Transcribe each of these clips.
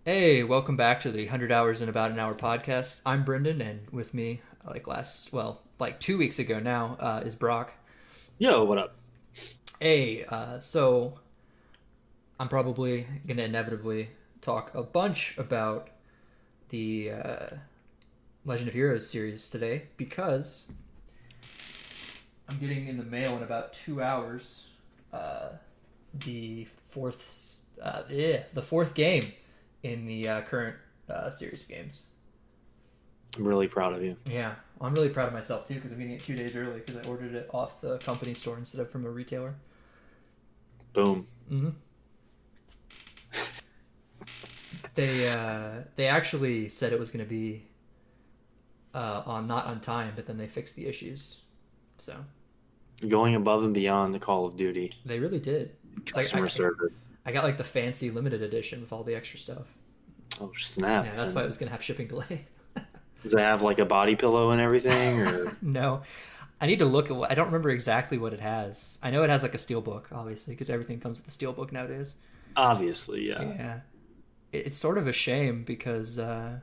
Hey, welcome back to the 100 Hours in About an Hour podcast. I'm Brendan, and with me, like 2 weeks ago now, is Brock. Yo, what up? So I'm probably going to inevitably talk a bunch about the Legend of Heroes series today because I'm getting in the mail in about 2 hours uh, the the fourth game in the current series of games. I'm really proud of you. Yeah, I'm really proud of myself too because I'm getting it 2 days early because I ordered it off the company store instead of from a retailer. Boom. Mm-hmm. They actually said it was going to be on not on time, but then they fixed the issues. So Going above and beyond the Call of Duty they really did. It's like customer service. I got like the fancy limited edition with all the extra stuff. Oh, snap, Yeah, that's why man. it was going to have shipping delay. Does it have like a body pillow and everything? Or No, I need to look at what I don't remember exactly what it has. I know it has like a steelbook, obviously, because everything comes with a steelbook nowadays. obviously, yeah. Yeah, it's sort of a shame because I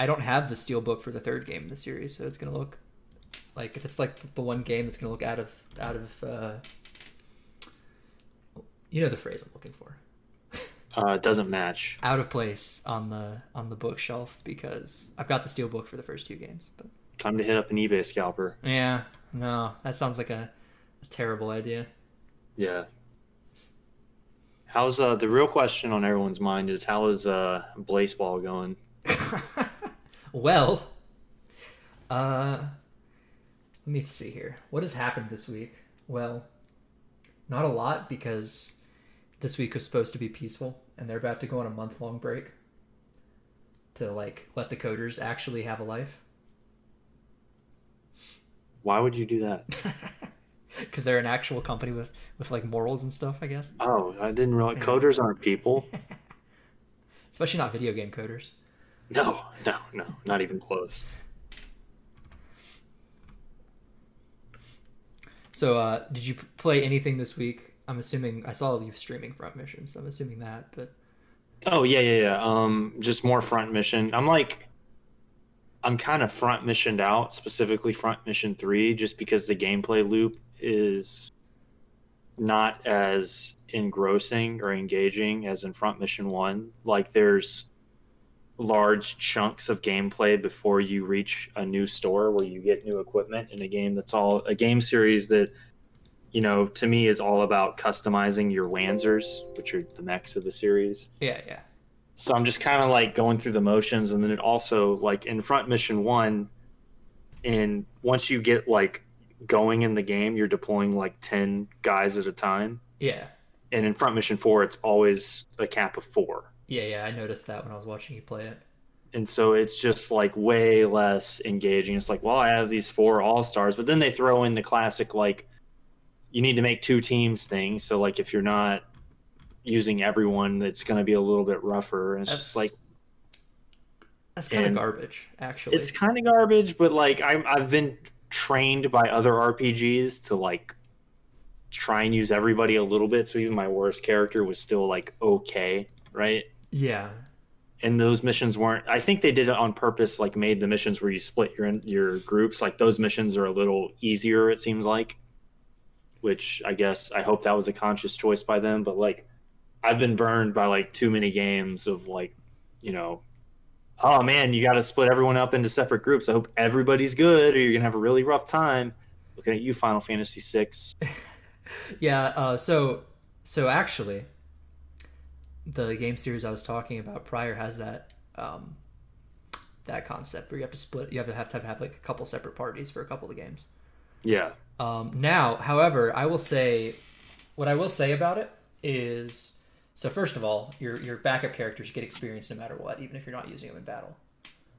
don't have the steelbook for the third game in the series, so it's gonna look like if it's like the one game that's gonna look out of you know the phrase I'm looking for, It doesn't match. out of place on the bookshelf because I've got the steelbook for the first two games. But Time to hit up an eBay scalper. yeah, no, that sounds like a terrible idea. Yeah. How's the real question on everyone's mind is how is Blaseball going? Well, uh, let me see here. What has happened this week? Well, not a lot because this week was supposed to be peaceful, and they're about to go on a month-long break to like let the coders actually have a life Why would you do that? because they're an actual company with like morals and stuff, I guess. Oh, I didn't realize Yeah, coders aren't people. especially not video game coders. No, no, no, not even close. So, did you play anything this week? I'm assuming I saw you streaming Front Mission, so I'm assuming that. But Oh yeah, yeah, yeah. Just more front mission. I'm kind of front missioned out, specifically front mission 3, just because the gameplay loop is not as engrossing or engaging as in front mission 1. Like there's large chunks of gameplay before you reach a new store where you get new equipment in a game that's all a game series that to me is all about customizing your Wanzers, which are the mechs of the series. yeah, yeah, So I'm just kind of like going through the motions, and then it also like in front mission 1, and once you get like going in the game, you're deploying like 10 guys at a time, yeah, and in front mission 4 it's always a cap of 4. yeah, yeah. I noticed that when I was watching you play it. And so it's just like way less engaging. It's like, well, I have these 4 all-stars, but then they throw in the classic like you need to make 2 teams thing, so like if you're not using everyone, it's going to be a little bit rougher, and it's just like, That's that's kind of and garbage, actually. it's kind of garbage, but like I've been trained by other RPGs to like try and use everybody a little bit, so even my worst character was still like okay, right? Yeah, And those missions weren't. I think they did it on purpose, like made the missions where you split your groups. Like those missions are a little easier, it seems like. Which I guess I hope that was a conscious choice by them. But like I've been burned by like too many games of like, you know, oh man, you got to split everyone up into separate groups. I hope everybody's good, or you're gonna have a really rough time. Looking at you, Final Fantasy VI. yeah. So actually, the game series I was talking about prior has that concept where you have to split. You have like a couple separate parties for a couple of games. Yeah, Now, however, what I will say about it is, so first of all, your backup characters get experience no matter what, even if you're not using them in battle.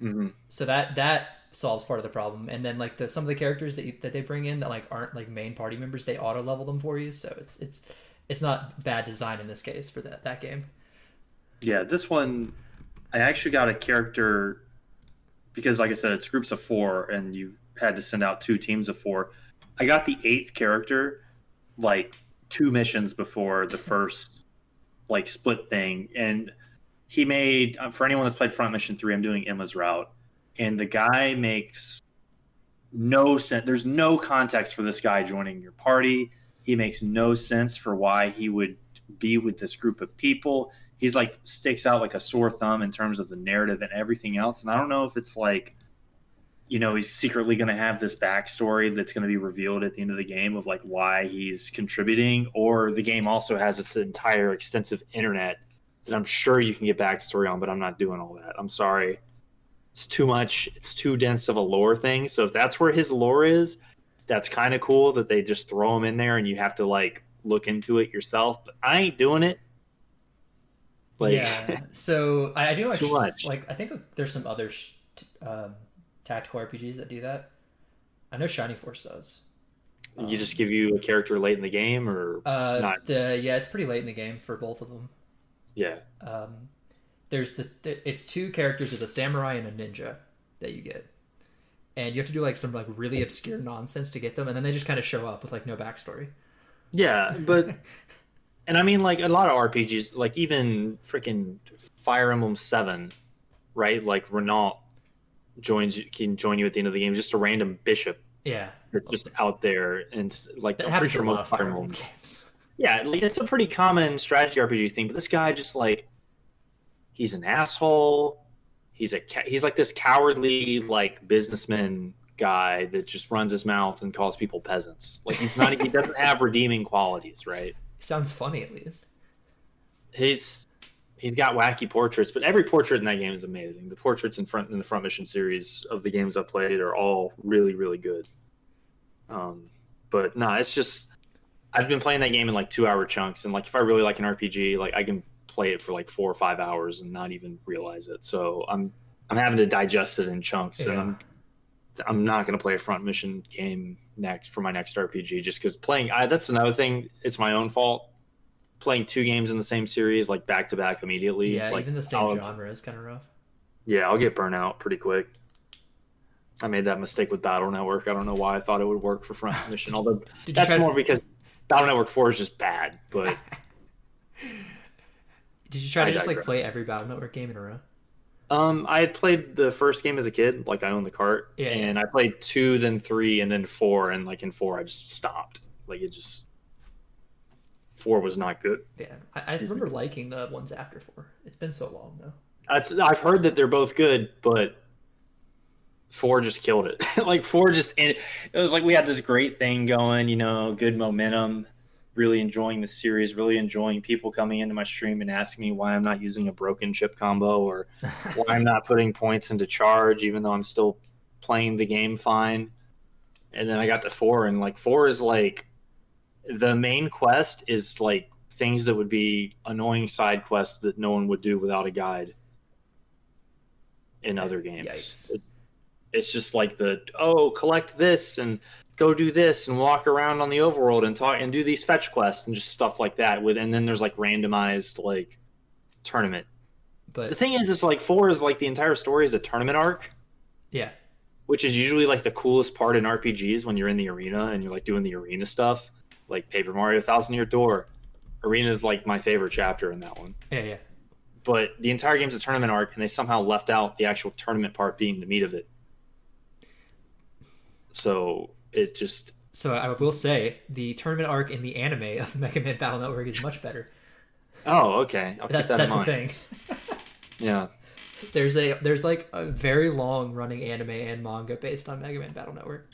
mm-hmm. So that solves part of the problem. And then like some of the characters that they bring in that like aren't like main party members, they auto level them for you. So it's not bad design in this case for that game. Yeah. This one, I actually got a character because, like I said, it's groups of 4, and you had to send out 2 teams of 4. I got the 8th character like 2 missions before the first like split thing, and he made for anyone that's played Front Mission 3, I'm doing Emma's route, and the guy makes no sense. There's no context for this guy joining your party. He makes no sense for why he would be with this group of people. He's like sticks out like a sore thumb in terms of the narrative and everything else. And I don't know if it's like, he's secretly going to have this backstory that's going to be revealed at the end of the game of like why he's contributing, or the game also has this entire extensive internet that I'm sure you can get backstory on, but I'm not doing all that. I'm sorry. It's too much. It's too dense of a lore thing. So if that's where his lore is, that's kind of cool that they just throw him in there and you have to like look into it yourself. But I ain't doing it. Like, yeah. So I do too much. like. I think there's some other tactical RPGs that do that. I know Shining Force does. You just give you a character late in the game, or not? Yeah, it's pretty late in the game for both of them. Yeah. There's it's two characters, there's a samurai and a ninja that you get, and you have to do like some like really obscure nonsense to get them, and then they just kind of show up with like no backstory. Yeah, but and I mean like a lot of RPGs, like even freaking Fire Emblem 7, right? Like Renault can join you at the end of the game, just a random bishop. Yeah, that's just out there, and like that I'm pretty happens sure a lot most of Fire Fire Emblem Emblem games. Yeah, like it's a pretty common strategy RPG thing, but this guy just like he's an asshole. He's like this cowardly like businessman guy that just runs his mouth and calls people peasants. Like he doesn't have redeeming qualities, right? Sounds funny at least. He's got wacky portraits, but every portrait in that game is amazing. The portraits in the Front Mission series of the games I've played are all really, really good. But no, it's just I've been playing that game in like 2-hour chunks, and like if I really like an RPG, like I can play it for like 4 or 5 hours and not even realize it. So I'm having to digest it in chunks, Yeah. and I'm not going to play a Front Mission game next for my next RPG just because that's another thing. It's my own fault. Playing 2 games in the same series like back to back immediately. Yeah, like, even the same genre is kind of rough. Yeah, I'll get burnt out pretty quick. I made that mistake with Battle Network. I don't know why I thought it would work for Front Mission, although that's more because Battle Network 4 is just bad. But did you try to just like play every Battle Network game in a row? I had played the first game as a kid, like I owned the cart, and I played 2, then 3, and then 4, and like in 4 I just stopped. Like 4 was not good. Yeah, I remember liking the ones after 4. It's been so long though. I've heard that they're both good, but 4 just killed it. Like 4 it was like we had this great thing going, good momentum, really enjoying the series, really enjoying people coming into my stream and asking me why I'm not using a broken chip combo or why I'm not putting points into charge even though I'm still playing the game fine. And then I got to 4, and like 4 is like the main quest is like things that would be annoying side quests that no one would do without a guide in other games. It's just like collect this and go do this and walk around on the overworld and talk and do these fetch quests and just stuff like that. And then there's like randomized like tournament. But the thing is like 4 is like the entire story is a tournament arc. Yeah. Which is usually like the coolest part in RPGs when you're in the arena and you're like doing the arena stuff. Like Paper Mario 1000-Year Door. Arena is like my favorite chapter in that one. Yeah. But the entire game's a tournament arc, and they somehow left out the actual tournament part being the meat of it. So it just... So I will say, the tournament arc in the anime of Mega Man Battle Network is much better. Oh, okay. I'll keep that in mind. That's the thing. Yeah. There's like a very long running anime and manga based on Mega Man Battle Network.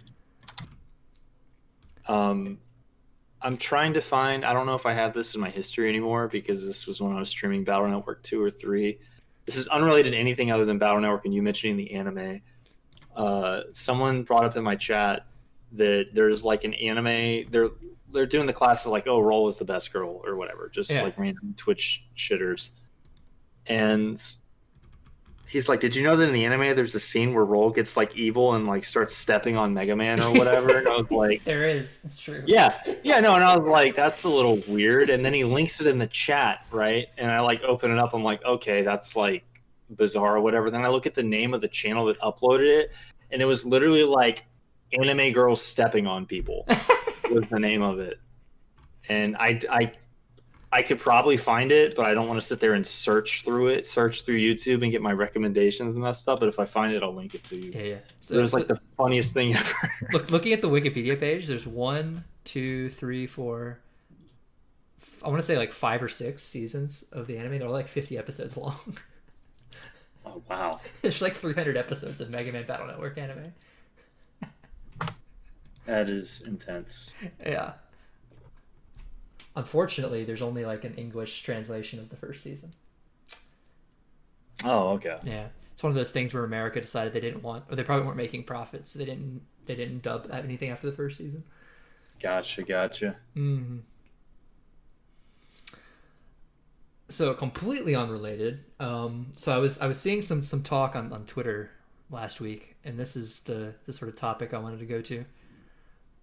I'm trying to find, I don't know if I have this in my history anymore because this was when I was streaming Battle Network 2 or 3. This is unrelated to anything other than Battle Network and you mentioning the anime. Someone brought up in my chat that there's like an anime, they're doing the class of like, oh, Roll is the best girl or whatever, just like random Twitch shitters. And he's like, did you know that in the anime there's a scene where Roll gets like evil and like starts stepping on Mega Man or whatever? And I was like, there is, it's true. Yeah, no, and I was like, that's a little weird. And then he links it in the chat, right? And I like open it up. I'm like, okay, that's like bizarre or whatever. Then I look at the name of the channel that uploaded it, and it was literally like anime girls stepping on people was the name of it. And I I could probably find it, but I don't want to sit there and search through YouTube and get my recommendations messed up. But if I find it, I'll link it to you. Yeah, yeah. It was like the funniest thing ever. Looking at the Wikipedia page, there's one, two, three, four. I want to say like 5 or 6 seasons of the anime. They're like 50 episodes long. Oh wow! There's like 300 episodes of Mega Man Battle Network anime. That is intense. Yeah. Unfortunately, there's only like an English translation of the first season. Oh, okay. Yeah, it's one of those things where America decided they didn't want, or they probably weren't making profits, so they didn't dub anything after the first season. Gotcha. Mm-hmm. So completely unrelated. So I was seeing some talk on Twitter last week, and this is the sort of topic I wanted to go to.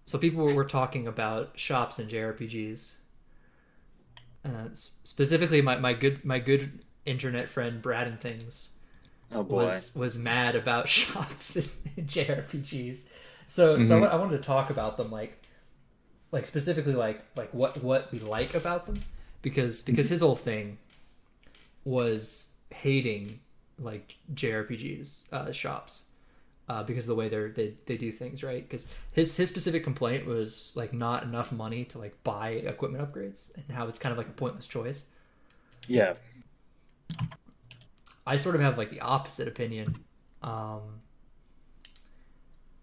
So people were talking about shops and JRPGs. Specifically, my good internet friend Brad and Things Oh boy. was mad about shops and JRPGs. So I wanted to talk about them, like specifically like what we like about them, because his whole thing was hating like JRPGs shops. Because of the way they do things, right? Because his specific complaint was like not enough money to like buy equipment upgrades, and how it's kind of like a pointless choice. Yeah. I sort of have like the opposite opinion,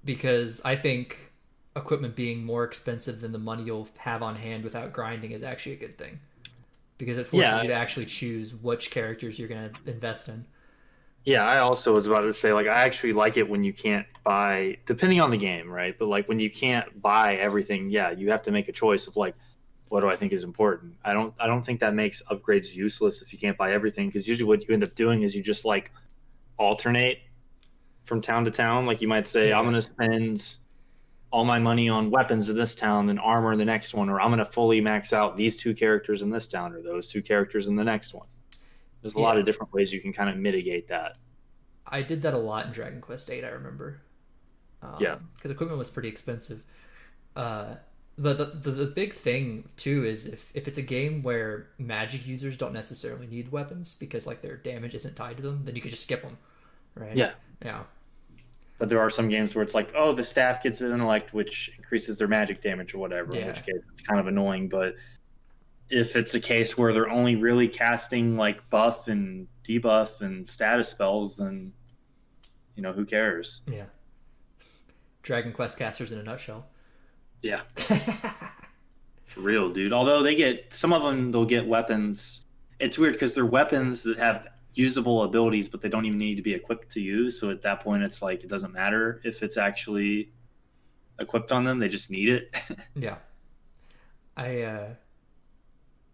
because I think equipment being more expensive than the money you'll have on hand without grinding is actually a good thing, because it forces you to actually choose which characters you're going to invest in. Yeah, I also was about to say, like, I actually like it when you can't buy, depending on the game, right? But like when you can't buy everything, yeah, you have to make a choice of like, what do I think is important? I don't think that makes upgrades useless if you can't buy everything, because usually what you end up doing is you just like alternate from town to town. Like you might say, I'm going to spend all my money on weapons in this town, then armor in the next one, or I'm going to fully max out these 2 characters in this town, or those 2 characters in the next one. There's a lot of different ways you can kind of mitigate that. I did that a lot in Dragon Quest VIII, I remember. Because equipment was pretty expensive. But the big thing, too, is if it's a game where magic users don't necessarily need weapons because like their damage isn't tied to them, then you could just skip them, right? Yeah. Yeah. But there are some games where it's like, oh, the staff gets an intellect, which increases their magic damage or whatever, in which case it's kind of annoying. But if it's a case where they're only really casting like buff and debuff and status spells, then, you know, who cares? Yeah. Dragon Quest casters in a nutshell. Yeah. For real, dude. Although some of them, they'll get weapons. It's weird because they're weapons that have usable abilities, but they don't even need to be equipped to use. So at that point, it's like, it doesn't matter if it's actually equipped on them. They just need it. Yeah.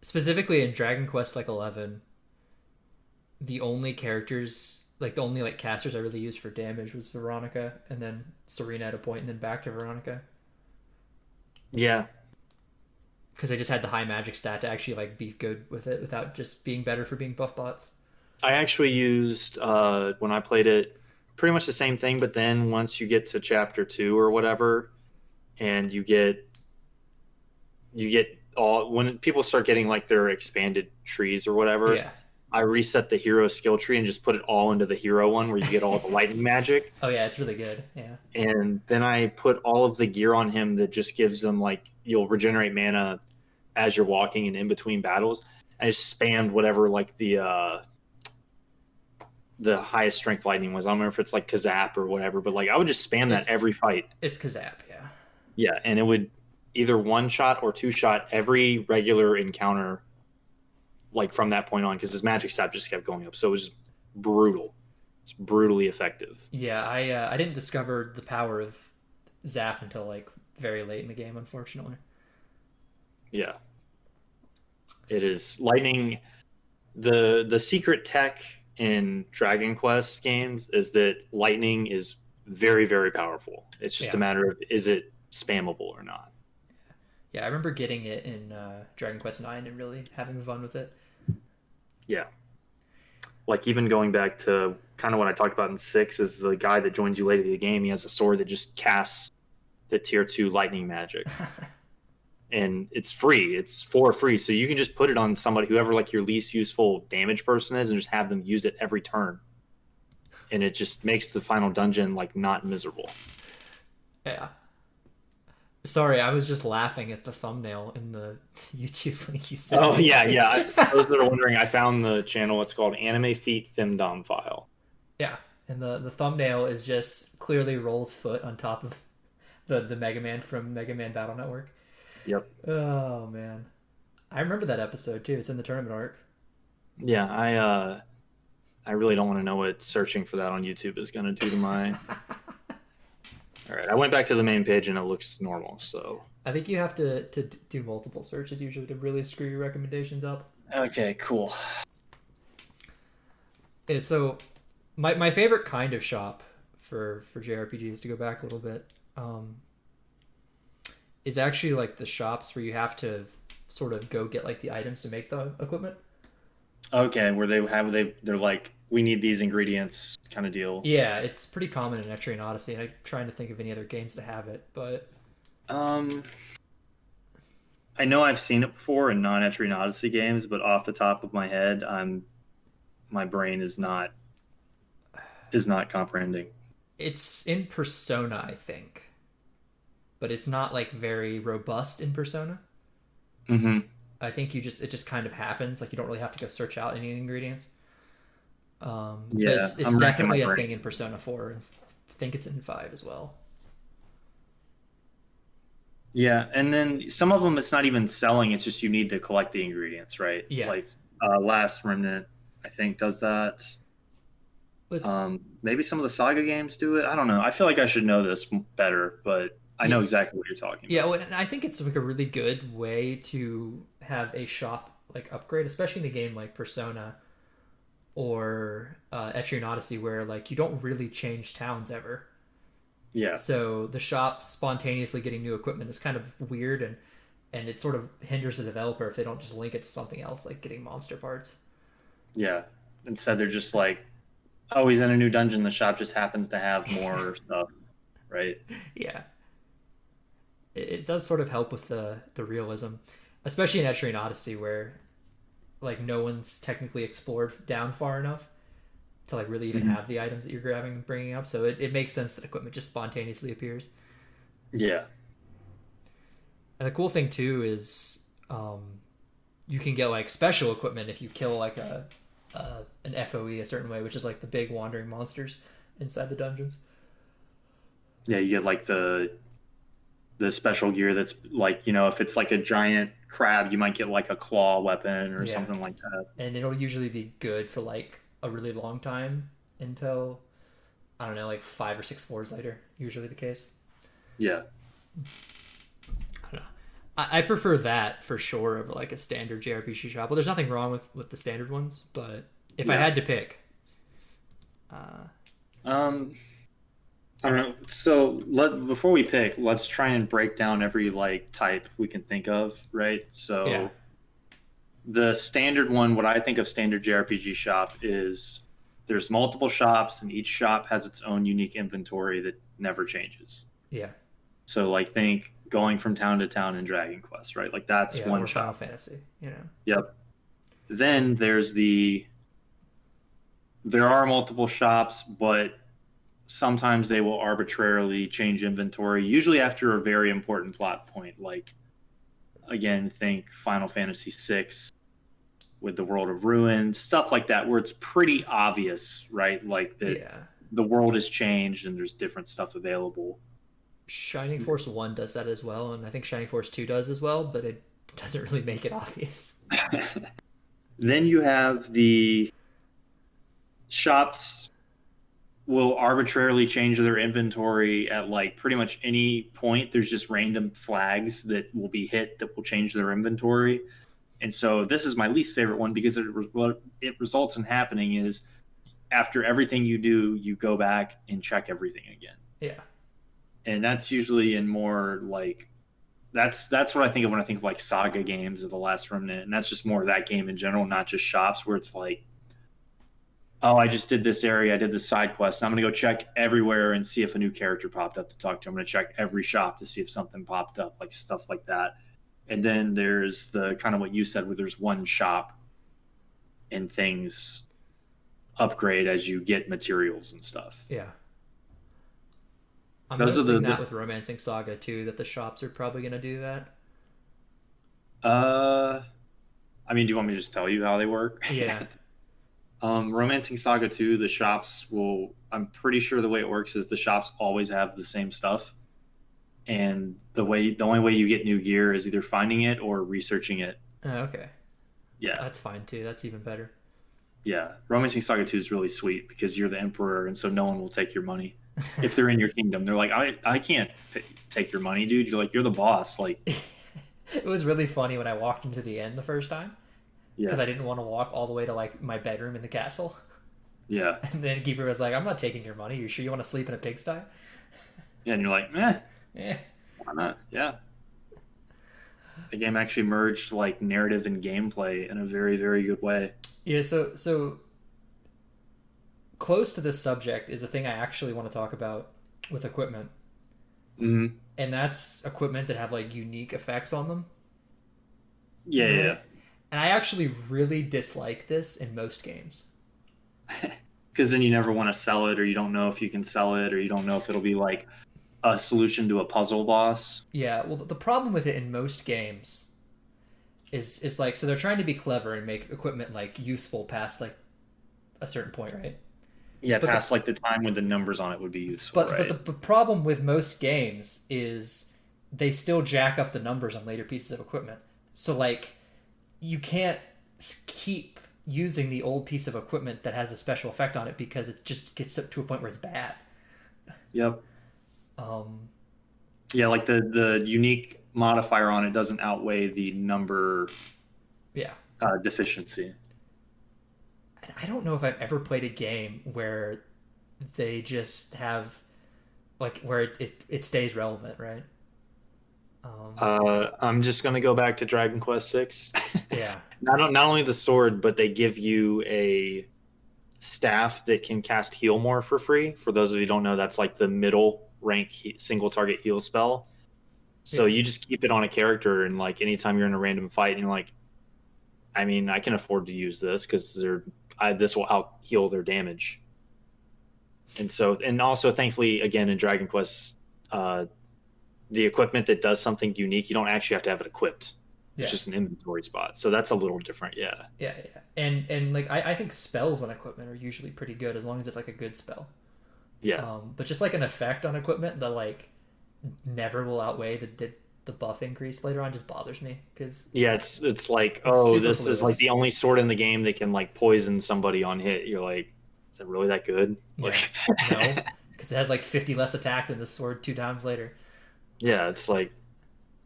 Specifically in Dragon Quest like 11, the only characters, like the only like casters I really used for damage was Veronica, and then Serena at a point, and then back to Veronica. Yeah. Because they just had the high magic stat to actually like be good with it without just being better for being buff bots. I actually used, when I played it, pretty much the same thing, but then once you get to chapter 2 or whatever, and you get all, when people start getting like their expanded trees or whatever, I reset the hero skill tree and just put it all into the hero one where you get all the lightning magic. Oh yeah, it's really good. Yeah. And then I put all of the gear on him that just gives them like, you'll regenerate mana as you're walking and in between battles. I just spammed whatever like the highest strength lightning was. I don't remember if it's like Kazap or whatever, but like I would just spam that every fight. It's Kazap, yeah. Yeah, and it would either 1-shot or 2-shot every regular encounter, like from that point on, because his magic stat just kept going up. So it was brutal. It's brutally effective. Yeah, I didn't discover the power of Zap until like very late in the game, unfortunately. Yeah, it is lightning. The secret tech in Dragon Quest games is that lightning is very, very powerful. It's just a matter of, is it spammable or not? Yeah, I remember getting it in Dragon Quest IX and really having fun with it. Yeah. Like even going back to kind of what I talked about in 6 is the guy that joins you late in the game. He has a sword that just casts the tier 2 lightning magic. and it's free. It's for free, so you can just put it on somebody, whoever like your least useful damage person is, and just have them use it every turn, and it just makes the final dungeon like not miserable. Yeah. Sorry, I was just laughing at the thumbnail in the YouTube link you sent. Oh yeah, yeah. For those that are wondering, I found the channel. It's called Anime Feet Femdom File. Yeah, and the thumbnail is just clearly Roll's foot on top of the Mega Man from Mega Man Battle Network. Yep. Oh man, I remember that episode too. It's in the tournament arc. Yeah, I really don't want to know what searching for that on YouTube is going to do to my. All right, I went back to the main page and it looks normal. So I think you have to do multiple searches usually to really screw your recommendations up. okay, cool. Yeah, so my favorite kind of shop for JRPGs, to go back a little bit, is actually like the shops where you have to sort of go get like the items to make the equipment. Okay, where they're like, we need these ingredients kind of deal. Yeah, it's pretty common in Etrian Odyssey, and I'm trying to think of any other games that have it, but I know I've seen it before in non-Etrian Odyssey games, but off the top of my head, my brain is not comprehending. it's in Persona, I think, but it's not like very robust in Persona. Mm-hmm. I think it just kind of happens. Like you don't really have to go search out any ingredients. But Yeah, it's I'm racking definitely my a brain. thing in Persona 4. And I think it's in 5 as well. Yeah, and then some of them it's not even selling; it's just you need to collect the ingredients, right? Yeah. Like Last Remnant, I think does that. Maybe some of the Saga games do it. I don't know. I feel like I should know this better, but I know exactly what you're talking Yeah, about. well, and I think it's like a really good way to have a shop like upgrade, especially in a game like Persona or Etrian Odyssey, where like you don't really change towns ever. Yeah, So the shop spontaneously getting new equipment is kind of weird, and it sort of hinders the developer if they don't just link it to something else, like getting monster parts. yeah. Instead, they're just like, oh, he's in a new dungeon. The shop just happens to have more stuff, right? Yeah, it does sort of help with the realism, especially in Etrian Odyssey, where like no one's technically explored down far enough to like really even Mhm. have the items that you're grabbing and bringing up. So it makes sense that equipment just spontaneously appears. Yeah, And the cool thing too is you can get like special equipment if you kill like an FOE a certain way, which is like the big wandering monsters inside the dungeons. yeah. You get like the special gear that's like, if it's like a giant crab, you might get like a claw weapon or Yeah. something like that. And it'll usually be good for like a really long time until I don't know, like 5 or 6 floors later. Usually the case. Yeah. I don't know. I prefer that for sure over like a standard JRPG shop. Well, there's nothing wrong with the standard ones, but if I Yeah. had to pick, I don't know. So before we pick, let's try and break down every like type we can think of, right? So yeah, the standard one, what I think of standard JRPG shop is there's multiple shops and each shop has its own unique inventory that never changes. yeah, So like think going from town to town in Dragon Quest, right? Like that's yeah, one or Final shop. Fantasy, you know. Yep. Then there are multiple shops, but sometimes they will arbitrarily change inventory, usually after a very important plot point. Like, again, think Final Fantasy VI with the World of Ruin, stuff like that, where it's pretty obvious, right? Like that Yeah. the world has changed and there's different stuff available. Shining Force 1 does that as well, and I think Shining Force 2 does as well, but it doesn't really make it obvious. Then you have the shops will arbitrarily change their inventory at like pretty much any point. There's just random flags that will be hit that will change their inventory. And so this is my least favorite one because what it results in happening is after everything you do, you go back and check everything again. Yeah. And that's usually in more like that's what I think of when I think of like Saga games or The Last Remnant, and that's just more of that game in general, not just shops where it's like, oh, I just did this area, I did this side quest, and I'm gonna go check everywhere and see if a new character popped up to talk to. I'm gonna check every shop to see if something popped up, like stuff like that. And then there's the kind of what you said, where there's one shop and things upgrade as you get materials and stuff. Yeah. I'm Those are noticing that the with Romancing Saga too, that the shops are probably going to do that. uh I mean, do you want me to just tell you how they work? Yeah. Romancing Saga 2, the shops will, I'm pretty sure the way it works is the shops always have the same stuff. And the only way you get new gear is either finding it or researching it. Oh, okay. Yeah. That's fine too. That's even better. Yeah. Romancing Saga 2 is really sweet because you're the emperor and so no one will take your money. If they're in your kingdom, they're like, I can't take your money, dude. You're like, you're the boss. Like, It was really funny when I walked into the inn the first time because yeah, I didn't want to walk all the way to like my bedroom in the castle. yeah, And then Keeper was like, "I'm not taking your money. You sure you want to sleep in a pigsty?" yeah. And you're like, eh, Eh. why not? Yeah. The game actually merged like narrative and gameplay in a very, very good way. Yeah. So close to this subject is a thing I actually want to talk about with equipment, Hmm. and that's equipment that have like unique effects on them. Yeah, yeah. Right? And I actually really dislike this in most games. Because then you never want to sell it, or you don't know if you can sell it, or you don't know if it'll be like a solution to a puzzle boss. Yeah, well, the problem with it in most games is like so they're trying to be clever and make equipment like useful past like a certain point, right? Yeah, But the past like the time when the numbers on it would be useful, but right? the problem with most games is they still jack up the numbers on later pieces of equipment. So like you can't keep using the old piece of equipment that has a special effect on it because it just gets up to a point where it's bad. Yep. Um, Yeah, like the unique modifier on it doesn't outweigh the number yeah. deficiency. I don't know if I've ever played a game where they just have like where it stays relevant, right? Um, I'm just gonna go back to Dragon Quest Six. yeah, Not only the sword, but they give you a staff that can cast heal more for free. For those of you who don't know, that's like the middle rank single target heal spell. So yeah, you just keep it on a character, and like anytime you're in a random fight, and you're like, I mean, I can afford to use this because this will out heal their damage. And so, and also, thankfully, again in Dragon Quest, the equipment that does something unique, you don't actually have to have it equipped. It's yeah, just an inventory spot. So that's a little different. Yeah. yeah. And like I think spells on equipment are usually pretty good as long as it's like a good spell. Yeah. But just like an effect on equipment that like never will outweigh the buff increase later on just bothers me because Yeah. It's like, it's oh, this is like superfluous. the only sword in the game that can like poison somebody on hit. You're like, is it really that good? Yeah, Like, no, because it has like 50 less attack than the sword 2 times later. yeah, it's like,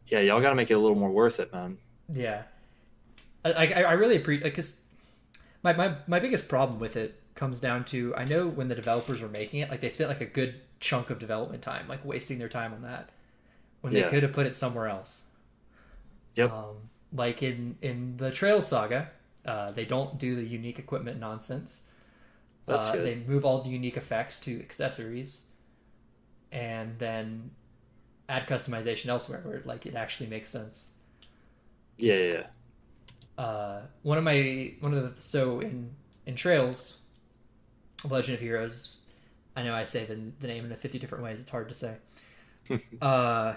yeah, y'all got to make it a little more worth it, man. Yeah, I really appreciate because my biggest problem with it comes down to I know when the developers were making it, like they spent like a good chunk of development time, like wasting their time on that when they Yeah. could have put it somewhere else. Yep. Like in the Trails Saga, they don't do the unique equipment nonsense. That's They good. move all the unique effects to accessories, and then add customization elsewhere where like it actually makes sense. Yeah. Yeah. Yeah. One of the so in Trails, Legend of Heroes. I know I say the name in 50 different ways. It's hard to say. Uh,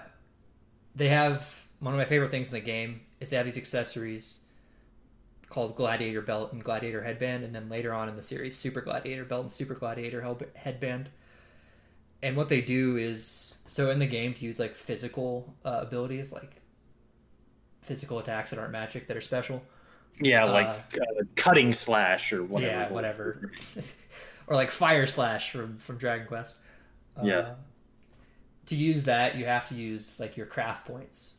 they have one of my favorite things in the game is they have these accessories called Gladiator Belt and Gladiator Headband, and then later on in the series, Super Gladiator Belt and Super Gladiator Headband. And what they do is so in the game to use like physical abilities, like physical attacks that aren't magic that are special. Yeah, like Uh, cutting slash or whatever. yeah, whatever. Or like Fire Slash from Dragon Quest. Yeah. Uh, to use that, you have to use like your craft points.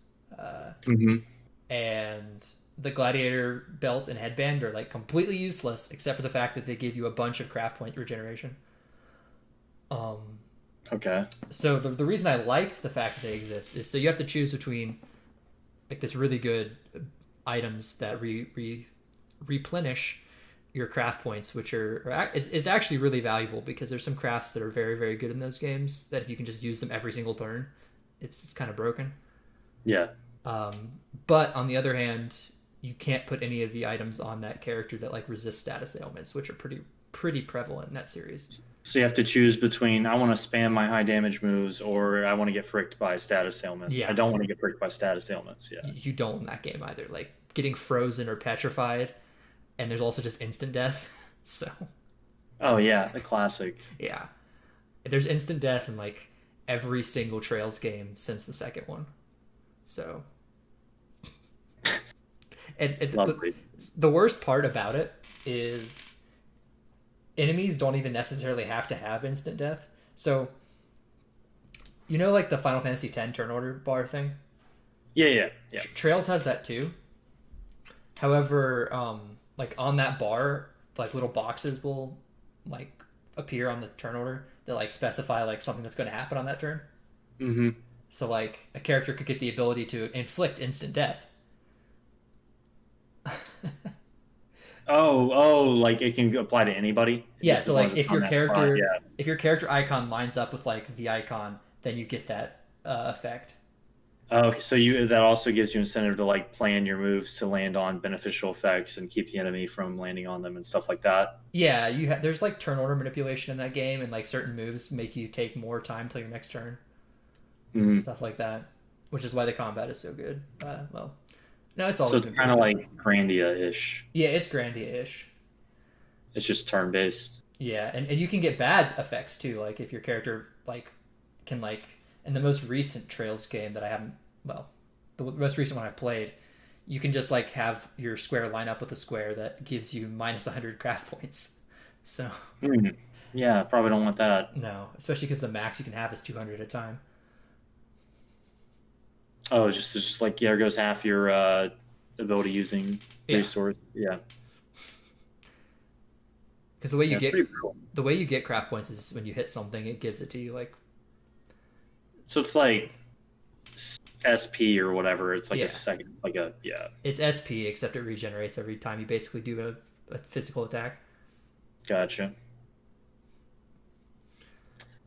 Hmm. And the Gladiator belt and headband are like completely useless except for the fact that they give you a bunch of craft point regeneration. Um, Okay. so the reason I like the fact that they exist is so you have to choose between like this really good items that replenish your craft points, which it's actually really valuable because there's some crafts that are very very good in those games that if you can just use them every single turn, it's kind of broken. Yeah. Um, But on the other hand, you can't put any of the items on that character that like resist status ailments, which are pretty prevalent in that series. So you have to choose between I want to spam my high damage moves or I want to get fricked by status ailment. I Yeah, don't want to get fricked by status ailments. Yeah. you don't in that game either. Like getting frozen or petrified, and there's also just instant death. So Oh yeah, the classic. yeah, there's instant death in like every single Trails game since the second one. So and Lovely. the worst part about it is enemies don't even necessarily have to have instant death. So you know, like the Final Fantasy X turn order bar thing. Yeah, yeah, yeah. Trails has that too. However, like on that bar, like little boxes will like appear on the turn order that like specify like something that's going to happen on that turn. Mm-hmm. So like a character could get the ability to inflict instant death. Oh, like it can apply to anybody. Yeah, Just so as long like as it's on that spot, yeah. if your character icon lines up with like the icon, then you get that effect. Oh, okay, so you that also gives you incentive to like plan your moves to land on beneficial effects and keep the enemy from landing on them and stuff like that. Yeah, there's like turn order manipulation in that game, and like certain moves make you take more time till your next turn, Mhm. stuff like that, which is why the combat is so good. Well, no, it's So always it's been kind of pretty good. like Grandia-ish. Yeah, it's Grandia-ish. It's just turn-based. Yeah, and you can get bad effects too, like if your character like can like in the most recent Trails game that I haven't, well, the most recent one I played, you can just like have your square line up with a square that gives you minus 100 craft points. So Hmm. Yeah, probably don't want that. no, especially because the max you can have is 200 at a time. Oh, it's just like there goes half your ability using Yeah, resource. Yeah, because the way yeah, you it's get pretty cool. the way you get craft points is when you hit something, it gives it to you. Like So it's like SP or whatever. It's like a yeah, second. It's like a yeah. it's SP except it regenerates every time you basically do a physical attack. Gotcha.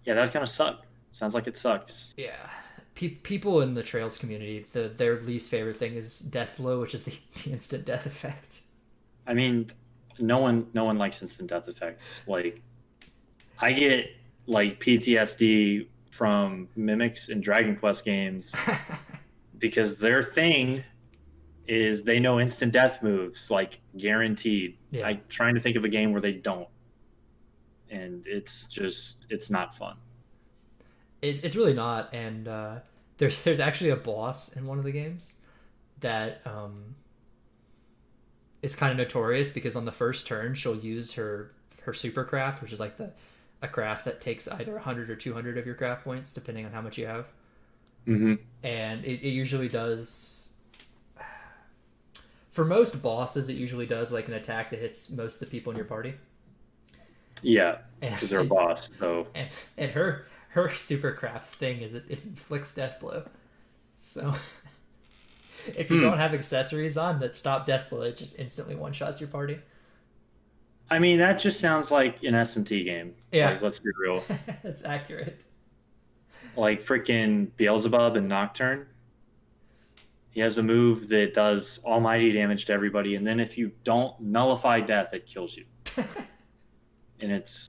Yeah, that kind of sucked. Sounds like it sucks. Yeah. People in the Trails community, their least favorite thing is Death Blow, which is the instant death effect. I mean, no one likes instant death effects. Like, I get like PTSD from mimics in Dragon Quest games because their thing is they know instant death moves, like guaranteed. Yeah. I'm trying to think of a game where they don't, and it's not fun. It's really not, and there's actually a boss in one of the games that is kind of notorious because on the first turn she'll use her super craft, which is like a craft that takes either 100 or 200 of your craft points depending on how much you have, Mm-hmm. and it usually does. For most bosses, it usually does like an attack that hits most of the people in your party. Yeah, And, because they're a boss. So and her supercraft's thing is it inflicts death blow. So if you don't have accessories on that stop death blow, it just instantly one shots your party. I mean, that just sounds like an S&T game. Yeah, Like, let's be real. that's accurate. Like freaking Beelzebub and Nocturne. He has a move that does almighty damage to everybody, and then if you don't nullify death, it kills you. And it's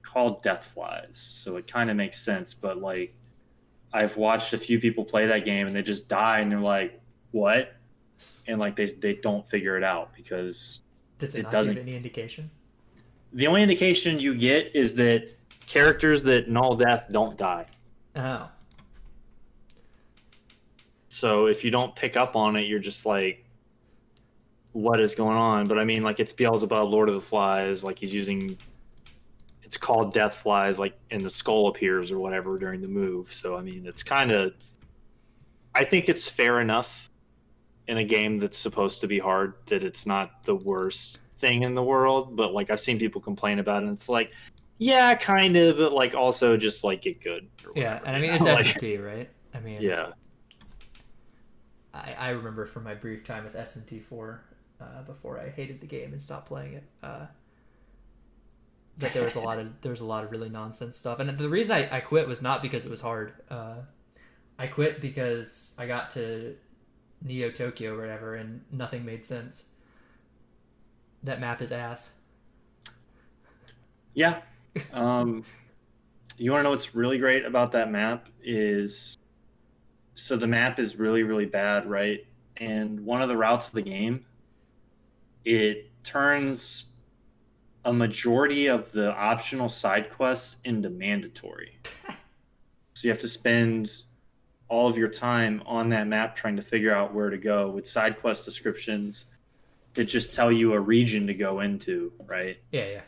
called Death Flies, so it kind of makes sense. But like, I've watched a few people play that game, and they just die, and they're like, "What?" And like they don't figure it out because Does it it not doesn't. give any indication? The only indication you get is that characters that null death don't die. Oh, So if you don't pick up on it, you're just like, what is going on? But I mean, like, it's Beelzebub, Lord of the Flies. Like, he's using, it's called Death Flies, like, and the skull appears or whatever during the move. So, I mean, it's kind of, I think it's fair enough in a game that's supposed to be hard that it's not the worst thing in the world. But, like, I've seen people complain about it, and it's like, yeah, kind of, but, like, also just, like, get good. Or yeah, whatever, and I mean you it's know? Like, S&T, right? I mean, yeah. I remember from my brief time with S&T4 before I hated the game and stopped playing it. That there was a lot of really nonsense stuff, and the reason I quit was not because it was hard. I quit because I got to Neo Tokyo or whatever, and nothing made sense. That map is ass. Yeah. Um, you want to know what's really great about that map is so the map is really, really bad, right? And one of the routes of the game, it turns a majority of the optional side quests into mandatory. So you have to spend all of your time on that map trying to figure out where to go with side quest descriptions that just tell you a region to go into, right? Yeah, yeah.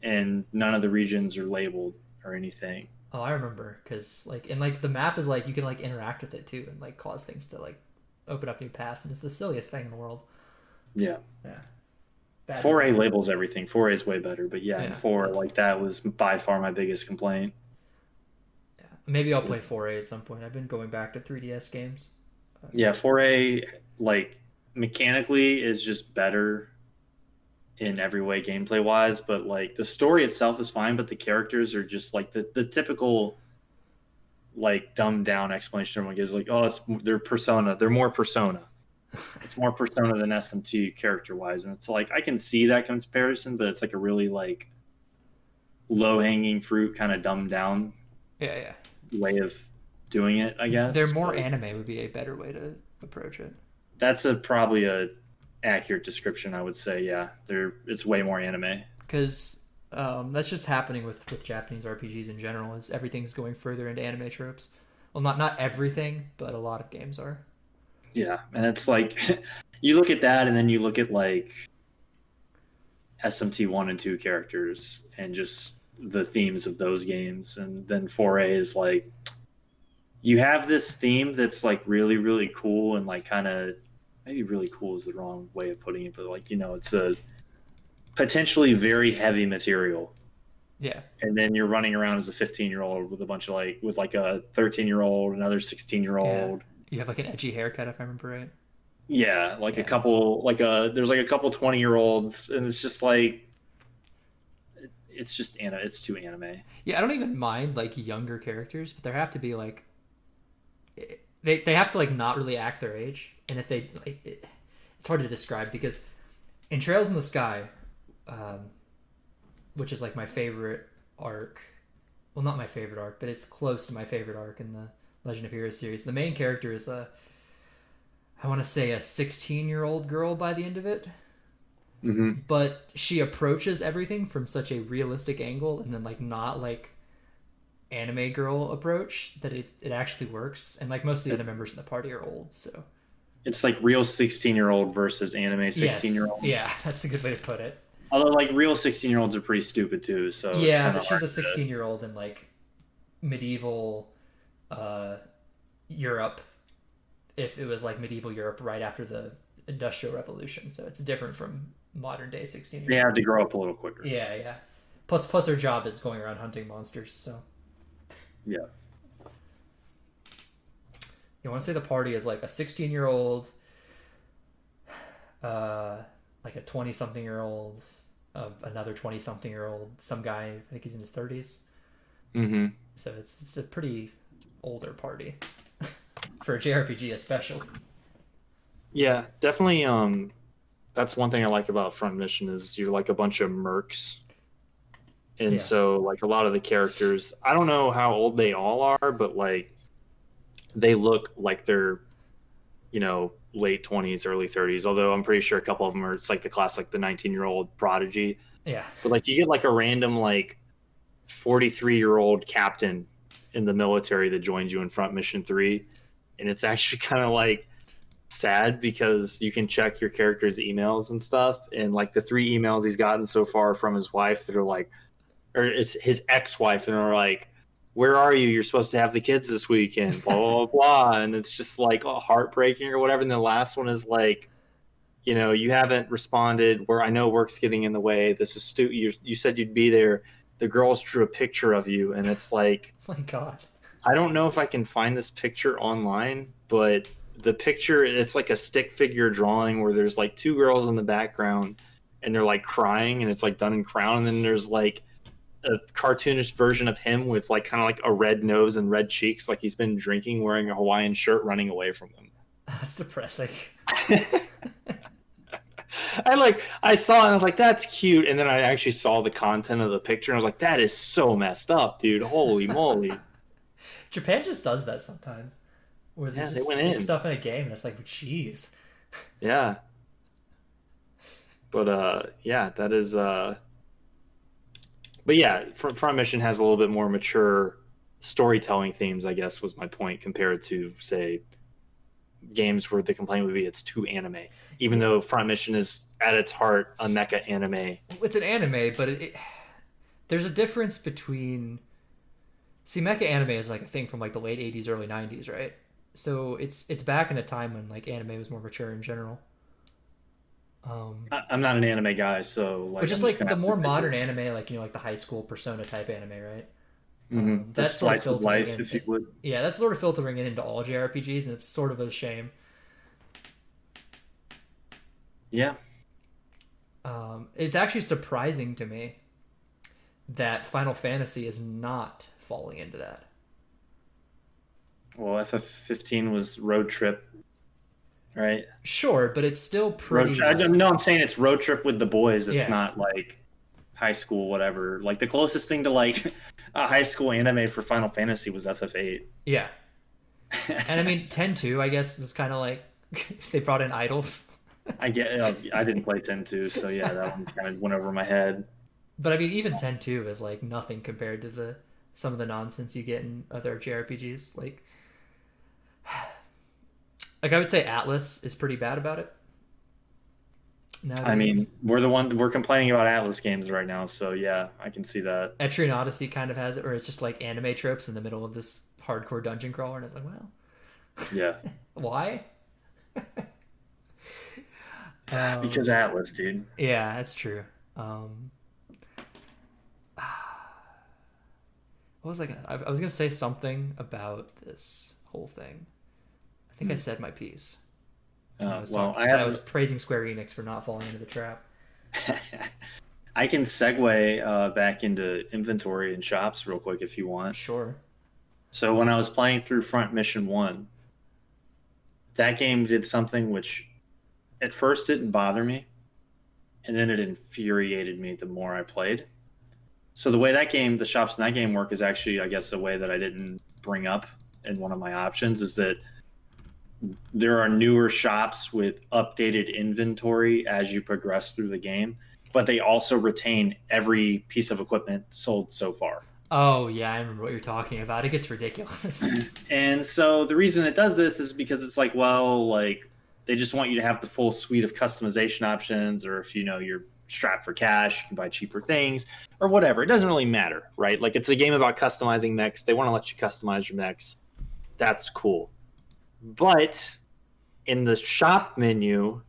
And none of the regions are labeled or anything. Oh, I remember because like and like the map is like you can like interact with it too and like cause things to like open up new paths and it's the silliest thing in the world. Yeah. Yeah, bad 4A design. labels everything. 4A is way better, but yeah, in Yeah, 4, yeah, like that was by far my biggest complaint. yeah. Maybe I'll play 4A at some point. I've been going back to 3DS games. Yeah, 4A like mechanically is just better in every way gameplay wise, but like the story itself is fine, but the characters are just like the typical like dumbed down explanation everyone gives like, oh, it's their persona, they're more persona. It's more persona than SMT character wise. And it's like I can see that comparison, but it's like a really like low hanging fruit kind of dumbed down Yeah, yeah. way of doing it, I They're guess. more But anime would be a better way to approach it. that's a probably a accurate description, I would say. Yeah, it's way more anime. Because that's just happening with Japanese RPGs in general. Is everything's going further into anime tropes? Well, not everything, but a lot of games are. Yeah, and it's like you look at that, and then you look at like SMT 1 and 2 characters, and just the themes of those games, and then 4A is like you have this theme that's like really really cool and like kind of maybe really cool is the wrong way of putting it, but like it's a potentially very heavy material. Yeah, And then you're running around as a 15-year-old with a bunch of like with like a 13-year-old, another 16-year-old yeah. old. You have like an edgy haircut, if I remember right. Yeah, like a Yeah, couple like a there's like a couple 20-year-olds, and it's just like it's just it's too anime. yeah. I don't even mind like younger characters, but there have to be like they have to like not really act their age, and if they like it's hard to describe because in Trails in the Sky, um, which is like my favorite arc. Well, not my favorite arc, but it's close to my favorite arc in the Legend of Heroes series. The main character is I want to say a 16-year-old girl by the end of it, Mm-hmm. but she approaches everything from such a realistic angle and then like not like anime girl approach that it actually works. And like most of the other members in the party are old, so It's like real 16-year-old versus anime yes, 16-year-old. yeah, that's a good way to put it. Although like real 16-year-olds are pretty stupid too, so it's Yeah, kind but of she's hard a to. 16-year-old in like medieval uh, Europe. If it was like medieval Europe right after the Industrial Revolution, so it's different from modern day 16 They year old. have to grow up a little quicker. Yeah, yeah. Plus her job is going around hunting monsters. So Yeah. you want to say the party is like a 16-year-old, like a 20-something-year-old, another 20-something-year-old, some guy I think he's in his 30s. Mm-hmm. So it's a pretty older party for a JRPG especially. Yeah, definitely. That's one thing I like about Front Mission is you're like a bunch of mercs, and Yeah, so like a lot of the characters, I don't know how old they all are, but like they look like they're late 20s, early 30s. Although I'm pretty sure a couple of them are it's like the class like the 19-year-old prodigy, yeah. but like you get like a random like 43-year-old captain in the military that joins you in Front Mission 3, and it's actually kind of like sad because you can check your character's emails and stuff, and like the 3 emails he's gotten so far from his wife that are like, or it's his ex-wife, and are like, where are you, you're supposed to have the kids this weekend, blah blah blah, and it's just like heartbreaking or whatever. And the last one is like, you haven't responded, where I know work's getting in the way, this is you said you'd be there, the girls drew a picture of you, and it's like, Oh my God. I don't know if I can find this picture online, but the picture, it's like a stick figure drawing where there's like 2 girls in the background and they're like crying, and it's like done in crown, and then there's like a cartoonish version of him with like kind of like a red nose and red cheeks, like he's been drinking, wearing a Hawaiian shirt, running away from them. That's depressing. I saw it and I was like, that's cute. And then I actually saw the content of the picture and I was like, that is so messed up, dude. Holy moly. Japan just does that sometimes, where they Yeah, they just went stick in. stuff in a game, and it's like, jeez. Yeah. But yeah, that is but yeah, Front Mission has a little bit more mature storytelling themes, I guess was my point compared to say games where the complaint would be it's too anime. Even Yeah, though Front Mission is at its heart a mecha anime. it's an anime, but there's a difference between. See, mecha anime is like a thing from like the late '80s, early '90s, right? So it's back in a time when like anime was more mature in general. I'm not an anime guy, so But like just I'm just like gonna the have to more admit to modern it. anime, like like the high school Persona type anime, right? The That's sort of slice of filtering life, in. if you would. Yeah, that's sort of filtering in into all JRPGs, and it's sort of a shame. Yeah. It's actually surprising to me that Final Fantasy is not falling into that. Well, FF15 was road trip, right? Sure, but it's still Road pretty. trip. No, I'm saying it's road trip with the boys. It's Yeah, not like high school, whatever. Like the closest thing to like a high school anime for Final Fantasy was FF8. yeah. And I mean, 10-2, I guess, was kind of like they brought in idols. I get. I didn't play 10-2, so yeah, that one kind of went over my head. But I mean, even 10-2 is like nothing compared to the some of the nonsense you get in other JRPGs. Like I would say Atlas is pretty bad about it I nowadays. mean, we're complaining about Atlas games right now, so yeah, I can see that. Etrian Odyssey kind of has it, where it's just like anime tropes in the middle of this hardcore dungeon crawler, and it's like, well, Yeah, why? because Um, Atlas, dude. yeah, that's true. Um, what was I gonna? I was gonna say something about this whole thing. I think I said my piece when I was Well, talking I because I have was praising Square Enix for not falling into the trap. I can segue back into inventory and shops real quick if you want. Sure. So when I was playing through Front Mission 1, that game did something which at first didn't bother me, and then it infuriated me the more I played. So the way the shops in that game work is actually, I guess, a way that I didn't bring up in one of my options is that there are newer shops with updated inventory as you progress through the game, but they also retain every piece of equipment sold so far. Oh yeah, I remember what you're talking about. It gets ridiculous. And so the reason it does this is because it's like, well, like they just want you to have the full suite of customization options, or if you know you're strapped for cash, you can buy cheaper things or whatever. It doesn't really matter, right? Like it's a game about customizing mechs. They want to let you customize your mechs. That's cool. But in the shop menu,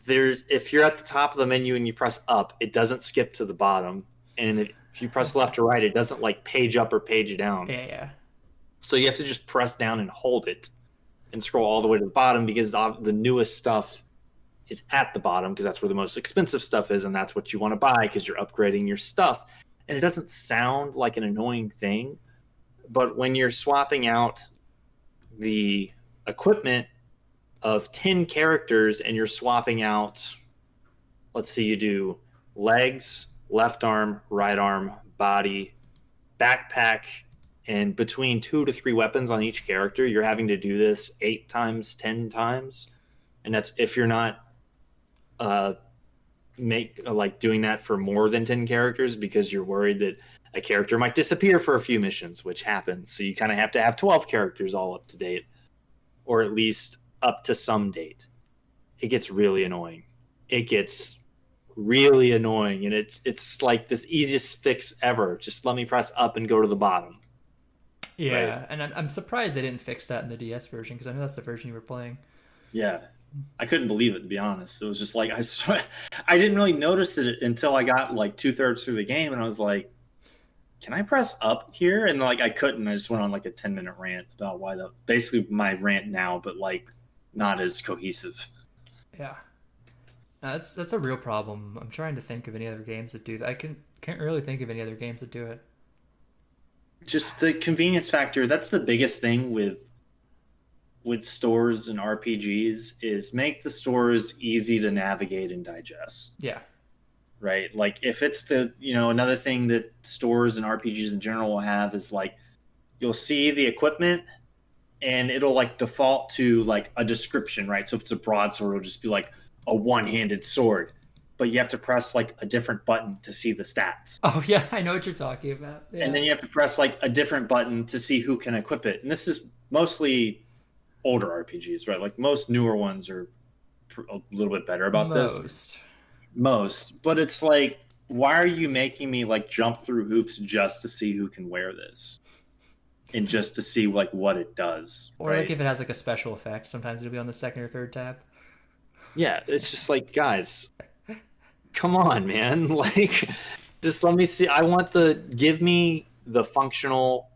there's if you're at the top of the menu and you press up, it doesn't skip to the bottom. And if you press left or right, it doesn't like page up or page down. Yeah, yeah. So you have to just press down and hold it and scroll all the way to the bottom because the newest stuff is at the bottom because that's where the most expensive stuff is and that's what you want to buy because you're upgrading your stuff. And it doesn't sound like an annoying thing, but when you're swapping out the equipment of 10 characters and you're swapping out, let's see, you do legs, left arm, right arm, body, backpack, and between 2 to 3 weapons on each character, you're having to do this 8 times, 10 times, and that's if you're not like doing that for more than 10 characters because you're worried that a character might disappear for a few missions, which happens. So you kind of have to have 12 characters all up to date, or at least up to some date. It gets really annoying. It gets really annoying, and it's like the easiest fix ever. Just let me press up and go to the bottom. Right. Yeah, and I'm surprised they didn't fix that in the DS version because I know that's the version you were playing. Yeah. I couldn't believe it, to be honest. It was just like I didn't really notice it until I got like 2/3 through the game, and I was like, "Can I press up here?" And like I couldn't. I just went on like a 10-minute rant about why basically my rant now, but like not as cohesive. Yeah, that's a real problem. I'm trying to think of any other games that do that. I can't really think of any other games that do it. Just the convenience factor. That's the biggest thing with with stores and RPGs is make the stores easy to navigate and digest. Yeah. Right? Like if it's the, another thing that stores and RPGs in general will have is like you'll see the equipment and it'll like default to like a description, right? So if it's a broadsword, it'll just be like a one-handed sword. But you have to press like a different button to see the stats. Oh yeah, I know what you're talking about. And Yeah. then you have to press like a different button to see who can equip it. And this is mostly older RPGs, right? Like most newer ones are a little bit better about this. Most. But it's like, why are you making me like jump through hoops just to see who can wear this and just to see like what it does, Or right? like if it has like a special effect, sometimes it'll be on the second or third tab. Yeah, it's just like, guys, come on, man. Like, just let me see. Give me the functional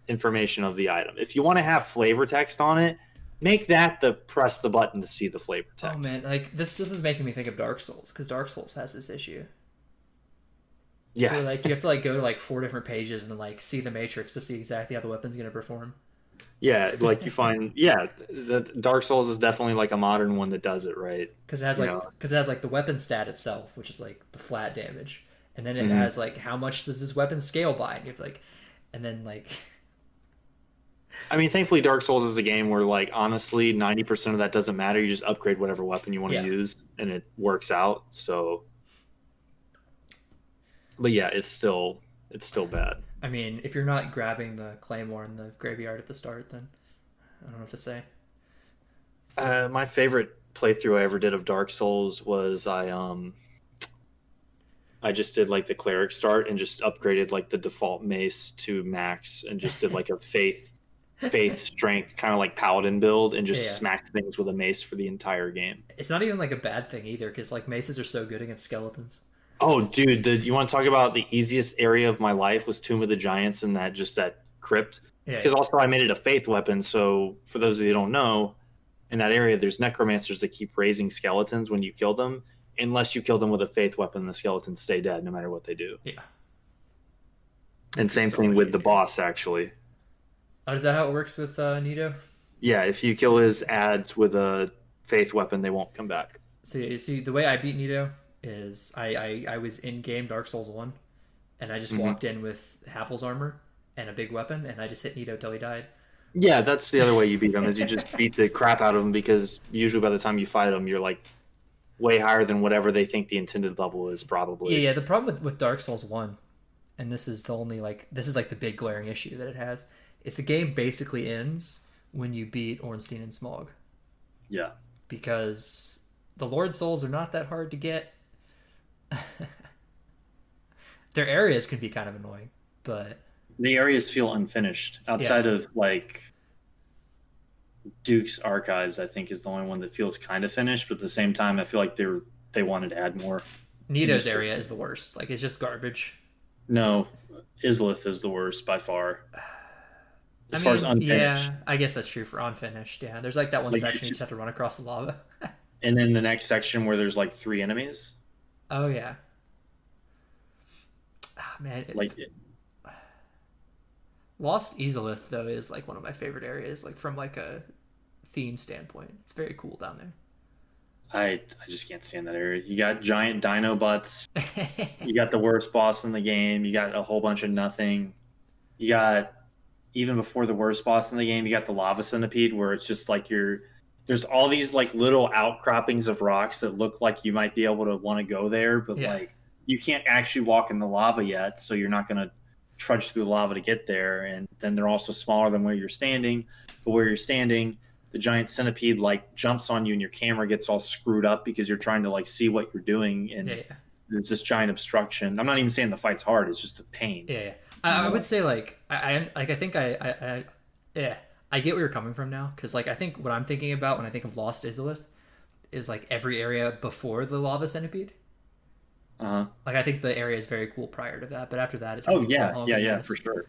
information of the item. If you want to have flavor text on it, make that the press the button to see the flavor text. Oh man, like this is making me think of Dark Souls because Dark Souls has this issue. Yeah, where, like you have to like go to like 4 different pages and then like see the matrix to see exactly how the weapon's gonna perform. yeah, like you find, yeah, the Dark Souls is definitely like a modern one that does it right. Because it has like the weapon stat itself, which is like the flat damage, and then it Mhm. has like how much does this weapon scale by, and you have to, like, and then like I mean, thankfully, Dark Souls is a game where, like, honestly, 90% of that doesn't matter. You just upgrade whatever weapon you want to Yeah. use, and it works out. So, but yeah, it's still bad. I mean, if you're not grabbing the claymore in the graveyard at the start, then I don't know what to say. My favorite playthrough I ever did of Dark Souls was I just did like the cleric start and just upgraded like the default mace to max and just did like a faith strength kind of like paladin build and just Yeah. smacked things with a mace for the entire game. It's not even like a bad thing either, because like maces are so good against skeletons. Oh, dude, you want to talk about the easiest area of my life was Tomb of the Giants and that crypt? Yeah. Because also I made it a faith weapon. So for those of you who don't know, in that area, there's necromancers that keep raising skeletons when you kill them. Unless you kill them with a faith weapon, the skeletons stay dead no matter what they do. Yeah. And same so thing much with the easier. boss, actually. Oh, is that how it works with Nito? Yeah, if you kill his ads with a faith weapon, they won't come back. So you see, the way I beat Nito is I was in game Dark Souls 1, and I just walked in with Havel's armor and a big weapon, and I just hit Nito till he died. Yeah, that's the other way you beat them, is you just beat the crap out of them, because usually by the time you fight them, you're like way higher than whatever they think the intended level is, probably. Yeah, the problem with Dark Souls 1, and this is the big glaring issue that it has, is the game basically ends when you beat Ornstein and Smog. Yeah. Because the Lord Souls are not that hard to get. Their areas can be kind of annoying, but The areas feel unfinished. Outside of like Duke's Archives, I think is the only one that feels kind of finished, but at the same time I feel like they wanted to add more. Nito's area is the worst. Like, it's just garbage. No, Islith is the worst by far. As far as unfinished. Yeah, I guess that's true for unfinished. Yeah, there's like that one Like, section it's you just have to run across the lava. And then the next section where there's like 3 enemies. Oh yeah. Ah, man, Lost Islith though is like one of my favorite areas, like from like a theme standpoint. It's very cool down there. I just can't stand that area. You got giant dino butts. You got the worst boss in the game. You got a whole bunch of nothing. You got, even before the worst boss in the game, you got the lava centipede, where it's just like there's all these like little outcroppings of rocks that look like you might be able to want to go there, but Yeah. like you can't actually walk in the lava yet, so you're not going to trudge through the lava to get there. And then they're also smaller than where you're standing. But where you're standing, the giant centipede like jumps on you, and your camera gets all screwed up because you're trying to like see what you're doing, and Yeah, there's this giant obstruction. I'm not even saying the fight's hard; it's just a pain. yeah. I would say like I think yeah, I get where you're coming from now, because like I think what I'm thinking about when I think of Lost Islith is like every area before the lava centipede. Uh-huh. Like I think the area is very cool prior to that, but after that, it Oh turns yeah, into a yeah, yeah, mess. for sure.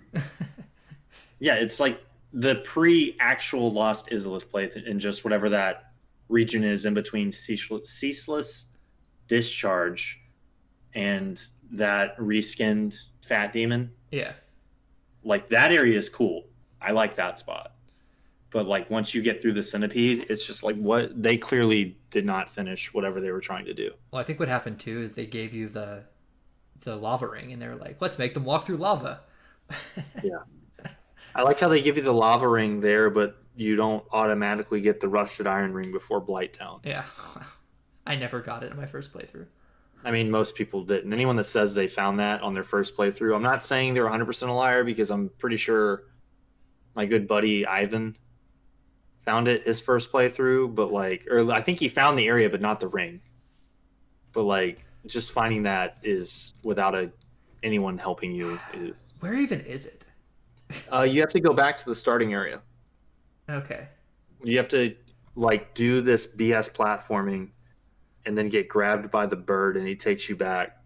Yeah, it's like the pre-actual Lost Islith play, and just whatever that region is in between Ceaseless Discharge and that reskinned Fat Demon. Yeah. Like that area is cool. I like that spot. But like once you get through the centipede, it's just like what they clearly did not finish whatever they were trying to do. Well, I think what happened too is they gave you the lava ring, and they were like, let's make them walk through lava. Yeah. I like how they give you the lava ring there, but you don't automatically get the rusted iron ring before Blighttown. Yeah. I never got it in my first playthrough. I mean, most people didn't. Anyone that says they found that on their first playthrough, I'm not saying they're 100% a liar because I'm pretty sure my good buddy Ivan found it his first playthrough, but like, or I think he found the area, but not the ring. But like, just finding that is without anyone helping you is. Where even is it? You have to go back to the starting area. Okay. You have to like do this BS platforming, and then get grabbed by the bird, and he takes you back.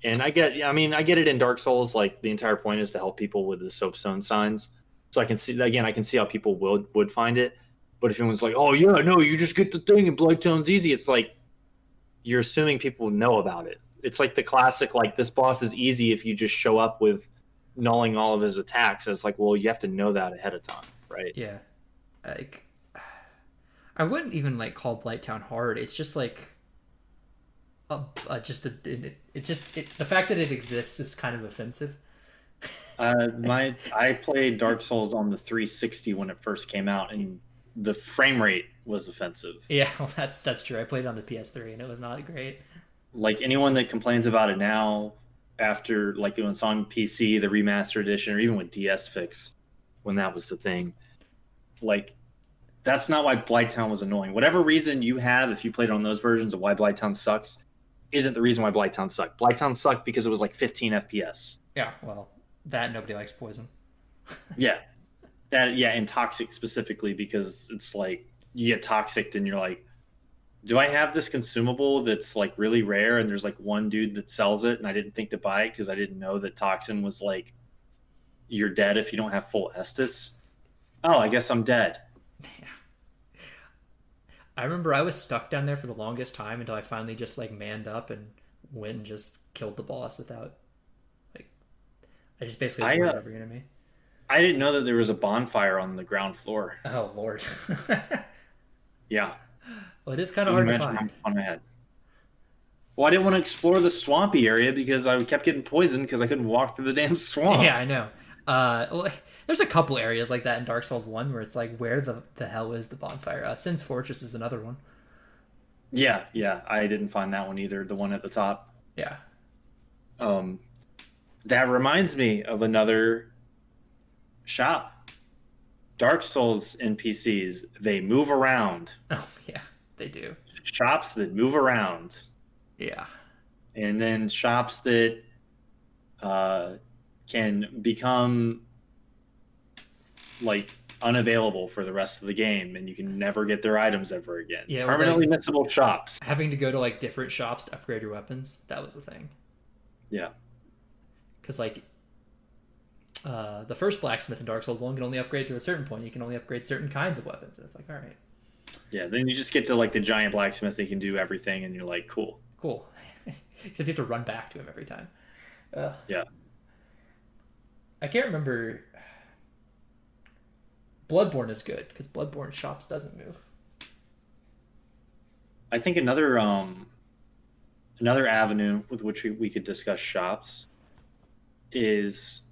And I get it in Dark Souls. Like the entire point is to help people with the soapstone signs. So I can see how people would find it. But if anyone's like, oh yeah, no, you just get the thing and Blighttown's easy, it's like you're assuming people know about it. It's like the classic, like this boss is easy if you just show up with nulling all of his attacks. It's like, well, you have to know that ahead of time, right? Yeah. Like, I wouldn't even like call Blighttown hard. It's just like, the fact that it exists is kind of offensive. I played Dark Souls on the 360 when it first came out, and the frame rate was offensive. Yeah, well, that's true. I played it on the PS3 and it was not great. Like anyone that complains about it now, after like when it's on PC, the remaster edition, or even with DS Fix, when that was the thing, like that's not why Blighttown was annoying. Whatever reason you have, if you played on those versions of why Blighttown sucks, isn't the reason why Blighttown sucked. Blighttown sucked because it was like 15 FPS. Yeah, well, that nobody likes poison. Yeah. And toxic specifically because it's like you get toxic and you're like, do I have this consumable that's like really rare and there's like one dude that sells it and I didn't think to buy it because I didn't know that toxin was like you're dead if you don't have full Estus. Oh, I guess I'm dead. Yeah. I remember I was stuck down there for the longest time until I finally just like manned up and went and just killed the boss without like I just basically avoided every enemy. I didn't know that there was a bonfire on the ground floor. Oh Lord. Yeah. Well, it is kind of hard to find. On my head. Well, I didn't want to explore the swampy area because I kept getting poisoned because I couldn't walk through the damn swamp. Yeah, I know. Well, there's a couple areas like that in Dark Souls 1 where it's like, where the hell is the bonfire? Sin's Fortress is another one. Yeah, I didn't find that one either. The one at the top. Yeah. That reminds me of another shop. Dark Souls NPCs, they move around. Oh, yeah, they do. Shops that move around. Yeah. And then shops that can become like unavailable for the rest of the game and you can never get their items ever again. Yeah, permanently missable shops. Having to go to like different shops to upgrade your weapons, that was the thing. Yeah. Because like the first blacksmith in Dark Souls 1 can only upgrade to a certain point. You can only upgrade certain kinds of weapons. And it's like, all right. Yeah, then you just get to like the giant blacksmith that can do everything and you're like, cool. Except you have to run back to him every time. Yeah. I can't remember. Bloodborne is good because Bloodborne shops doesn't move. I think another avenue with which we could discuss shops is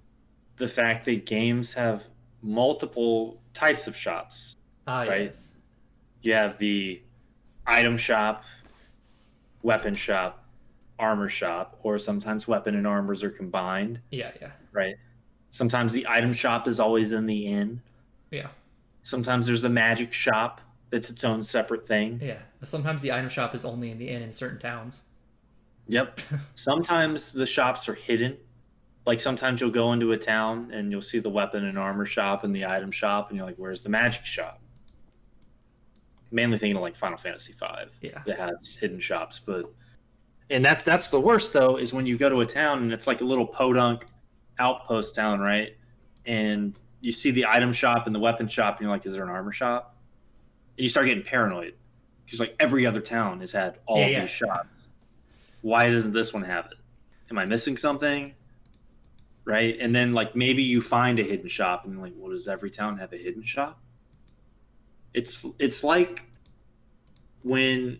the fact that games have multiple types of shops. Right? Yes. You have the item shop, weapon shop, armor shop, or sometimes weapon and armors are combined. Yeah. Right? Sometimes the item shop is always in the inn. Yeah. Sometimes there's a magic shop that's its own separate thing. Yeah. Sometimes the item shop is only in the inn in certain towns. Yep. Sometimes the shops are hidden. Like sometimes you'll go into a town and you'll see the weapon and armor shop and the item shop and you're like, where's the magic shop? Mainly thinking of like Final Fantasy V. Yeah. That has hidden shops, and that's the worst though, is when you go to a town and it's like a little podunk outpost town, right? And you see the item shop and the weapon shop and you're like, is there an armor shop? And you start getting paranoid because like every other town has had all of these shops. Why doesn't this one have it? Am I missing something? Right? And then like maybe you find a hidden shop and you're like, well, does every town have a hidden shop? It's like when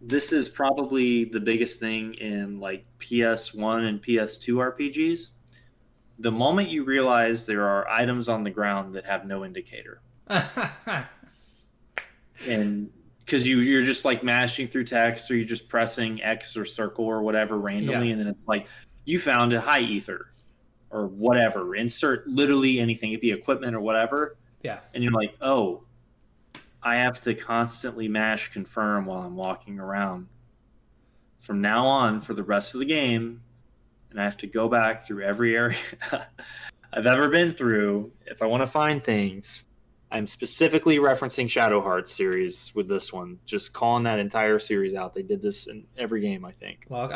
this is probably the biggest thing in like PS1 and PS2 RPGs. The moment you realize there are items on the ground that have no indicator, and because you're just like mashing through text, or you're just pressing X or circle or whatever Yeah, randomly, and then it's like you found a high ether or whatever. Insert literally anything, it'd be equipment or whatever, yeah. and you're like, oh, I have to constantly mash confirm while I'm walking around from now on for the rest of the game, and I have to go back through every area I've ever been through if I want to find things. I'm specifically referencing Shadow Hearts series with this one, just calling that entire series out. They did this in every game, I think. Well,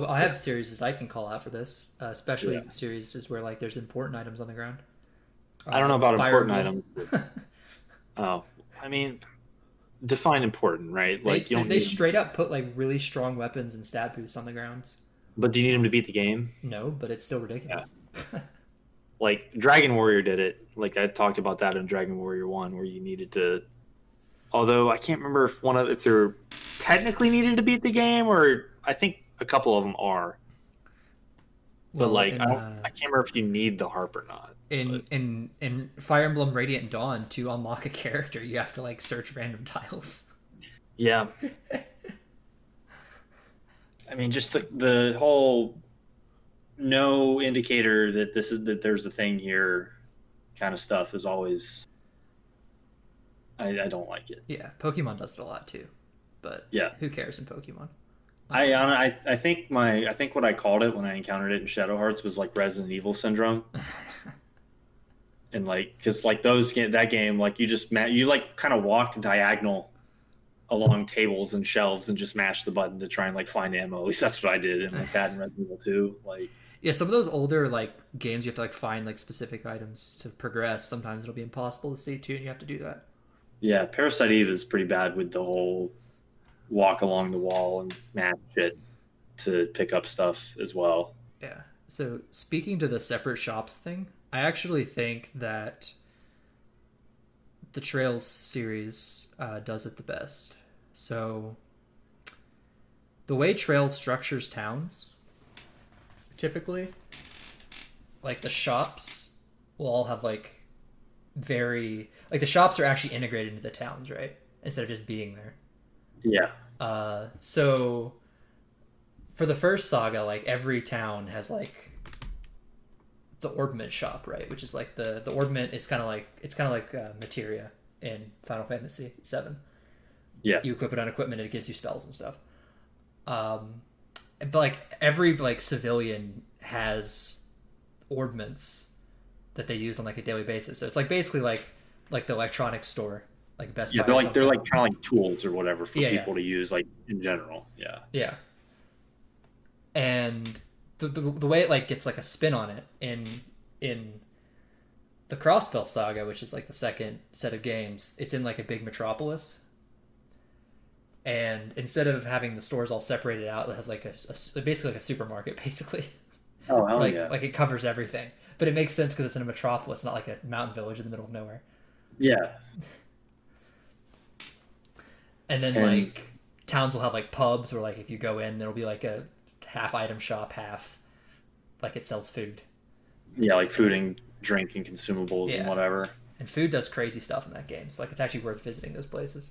I have series I can call out for this, especially Yeah. series where like there's important items on the ground. I don't know about Fire important Emblem. items. Oh, I mean, define important, right? They Like you don't they need, straight up put like really strong weapons and stat boosts on the grounds. but do you need them to beat the game? No, but it's still Yeah. ridiculous. Like Dragon Warrior did it. Like I talked about that in Dragon Warrior 1, where you needed to. Although I can't remember if they're technically needed to beat the game, or I think a couple of them are. But Well, like I can't remember if you need the harp or not. But in Fire Emblem Radiant Dawn, to unlock a character, you have to like search random tiles. yeah, I mean, just the whole no indicator that there's a thing here kind of stuff is always I don't like it. Yeah, Pokemon does it a lot too, but Yeah. who cares in Pokemon? I think what I called it when I encountered it in Shadow Hearts was like Resident Evil syndrome, and like because like that game like you like kind of walk diagonal along tables and shelves and just mash the button to try and like find ammo. At least that's what I did, and like that in Resident Evil 2. Like Yeah, some of those older like games you have to like find like specific items to progress. Sometimes it'll be impossible to see too, and you have to do that. yeah, Parasite Eve is pretty bad with the whole walk along the wall and mash it to pick up stuff as well. Yeah. So speaking to the separate shops thing, I actually think that the Trails series does it the best. So the way Trails structures towns, typically, like the shops will all have like the shops are actually integrated into the towns, right? Instead of just being there. Yeah, So for the first saga, like every town has like the orbment shop, right? Which is like the orbment is kind of like materia in Final Fantasy VII. yeah, You equip it on equipment, and it gives you spells and stuff. But like every like civilian has orbments that they use on like a daily basis. So it's like basically like the electronics store, like Best yeah. Buy. They're Or like something. kind of like tools or whatever for Yeah, yeah. people to use like in general. Yeah, Yeah. And the way it like gets like a spin on it in the Crossbell Saga, which is like the second set of games, it's in like a big metropolis. And instead of having the stores all separated out, it has like basically like a supermarket, basically. oh hell like yeah, like it covers everything. But it makes sense because it's in a metropolis, not like a mountain village in the middle of nowhere. yeah. And then And like towns will have like pubs where like if you go in, there'll be like a half item shop, half like it sells food. yeah, like food and drink and consumables and Yeah. whatever. And food does crazy stuff in that game. So like it's actually worth visiting those places.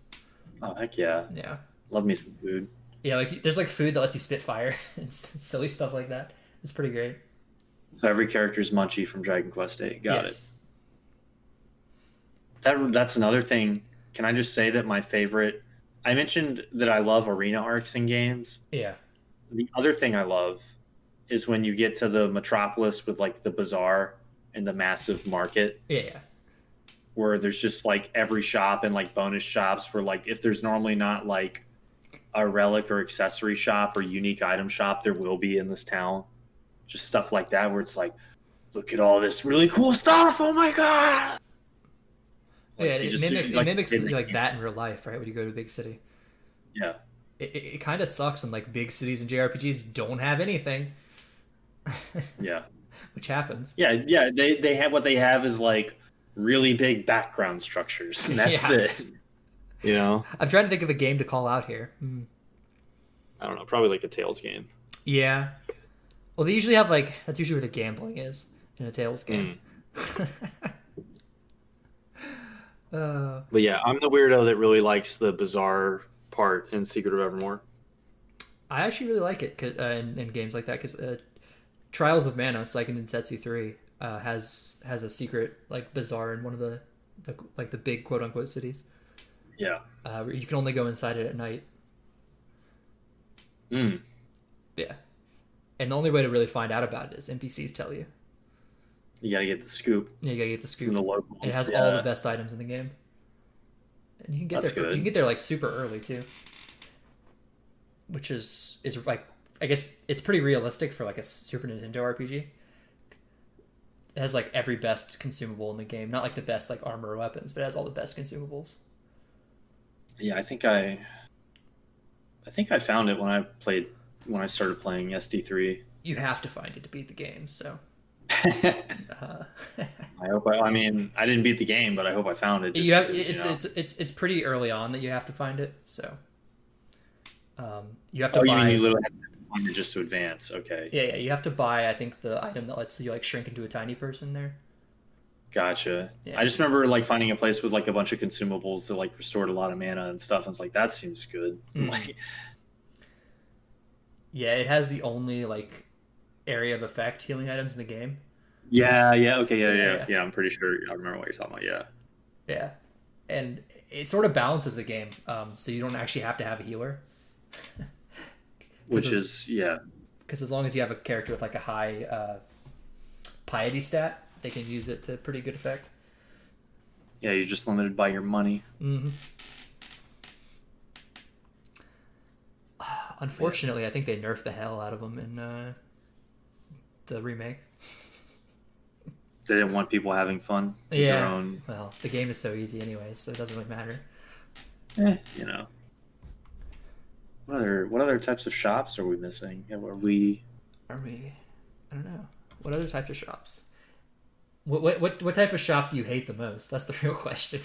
Oh heck yeah, Yeah. love me some food. Yeah, like there's like food that lets you spit fire and silly stuff like that. It's pretty great. So every character is Munchie from Dragon Quest VIII. Got it. Yes. That's another thing. Can I just say that my favorite? I mentioned that I love arena arcs in games. Yeah. The other thing I love is when you get to the metropolis with like the bazaar and the massive market Yeah, yeah. where there's just like every shop and like bonus shops where like if there's normally not like a relic or accessory shop or unique item shop, there will be in this town. Just stuff like that where it's like, look at all this really cool stuff. Oh my god. Like, Yeah, you it just- mimics, like, it mimics it- like that in real life, right? When you go to a big city. Yeah. It kind of sucks when like big cities and JRPGs don't have anything, Yeah. which happens. Yeah, yeah. They have what they have is like really big background structures, and that's Yeah. it. You know, I'm trying to think of a game to call out here. I don't know, probably like a Tales game. Yeah. Well, they usually have like that's usually where the gambling is in a Tales game. Mm. uh, But yeah, I'm the weirdo that really likes the bizarre part in Secret of Evermore. I actually really like it in games like that because Trials of Mana, it's like in Densetsu 3, has a secret like bazaar in one of the like the big quote unquote cities. Yeah. You can only go inside it at night. Mm. Yeah, and the only way to really find out about it is NPCs tell you. You got to get the scoop Yeah, you gotta get the from scoop. the And it locals. has all the Yeah, best items in the game, and you can get that's there. You can good. get there like super early too, which is like I guess it's pretty realistic for like a Super Nintendo RPG. It has like every best consumable in the game, not like the best like armor or weapons, but it has all the best consumables. Yeah, I think I found it when I started playing SD3. You have to find it to beat the game. So, I uh, hope I mean I didn't beat the game, but I hope I found it you just have because, it's pretty early on that you have to find it. So, you have to Oh, you mean you buy. literally have to find it just to advance? Okay. Yeah, you have to buy. I think the item that lets you like shrink into a tiny person there. Gotcha. Yeah, I just remember like finding a place with like a bunch of consumables that like restored a lot of mana and stuff. And it's like that seems good. Like, yeah. It has the only like area of effect healing items in the game. yeah, yeah, okay, yeah, Yeah, yeah, yeah, yeah. I'm pretty sure I remember what you're talking about. Yeah, yeah. And it sort of balances the game, so you don't actually have to have a healer. which Because is yeah, as long as you have a character with like a high piety stat, they can use it to pretty good effect. yeah. You're just limited by your money. Mm-hmm. Man, Unfortunately, I think they nerfed the hell out of them in the remake. they didn't want people having fun with their Yeah. own. Well, the game is so easy anyways, so it doesn't really matter. You know, what other types of shops are we missing? Are we? Are we? I don't know. What other types of shops? What type of shop do you hate the most? That's the real question.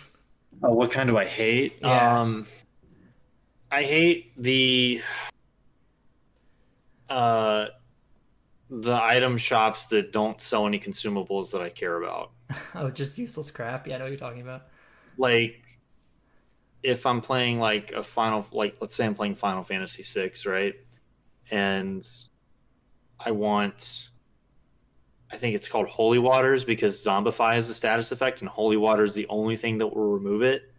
Oh, what kind do I hate? Yeah. I hate uh the item shops that don't sell any consumables that I care about. Oh, just useless crap. Yeah, I know what you're talking about. Like if I'm playing like like let's say I'm playing Final Fantasy VI, right? And I want I think it's called Holy Waters because Zombify is the status effect and Holy Water is the only thing that will remove it.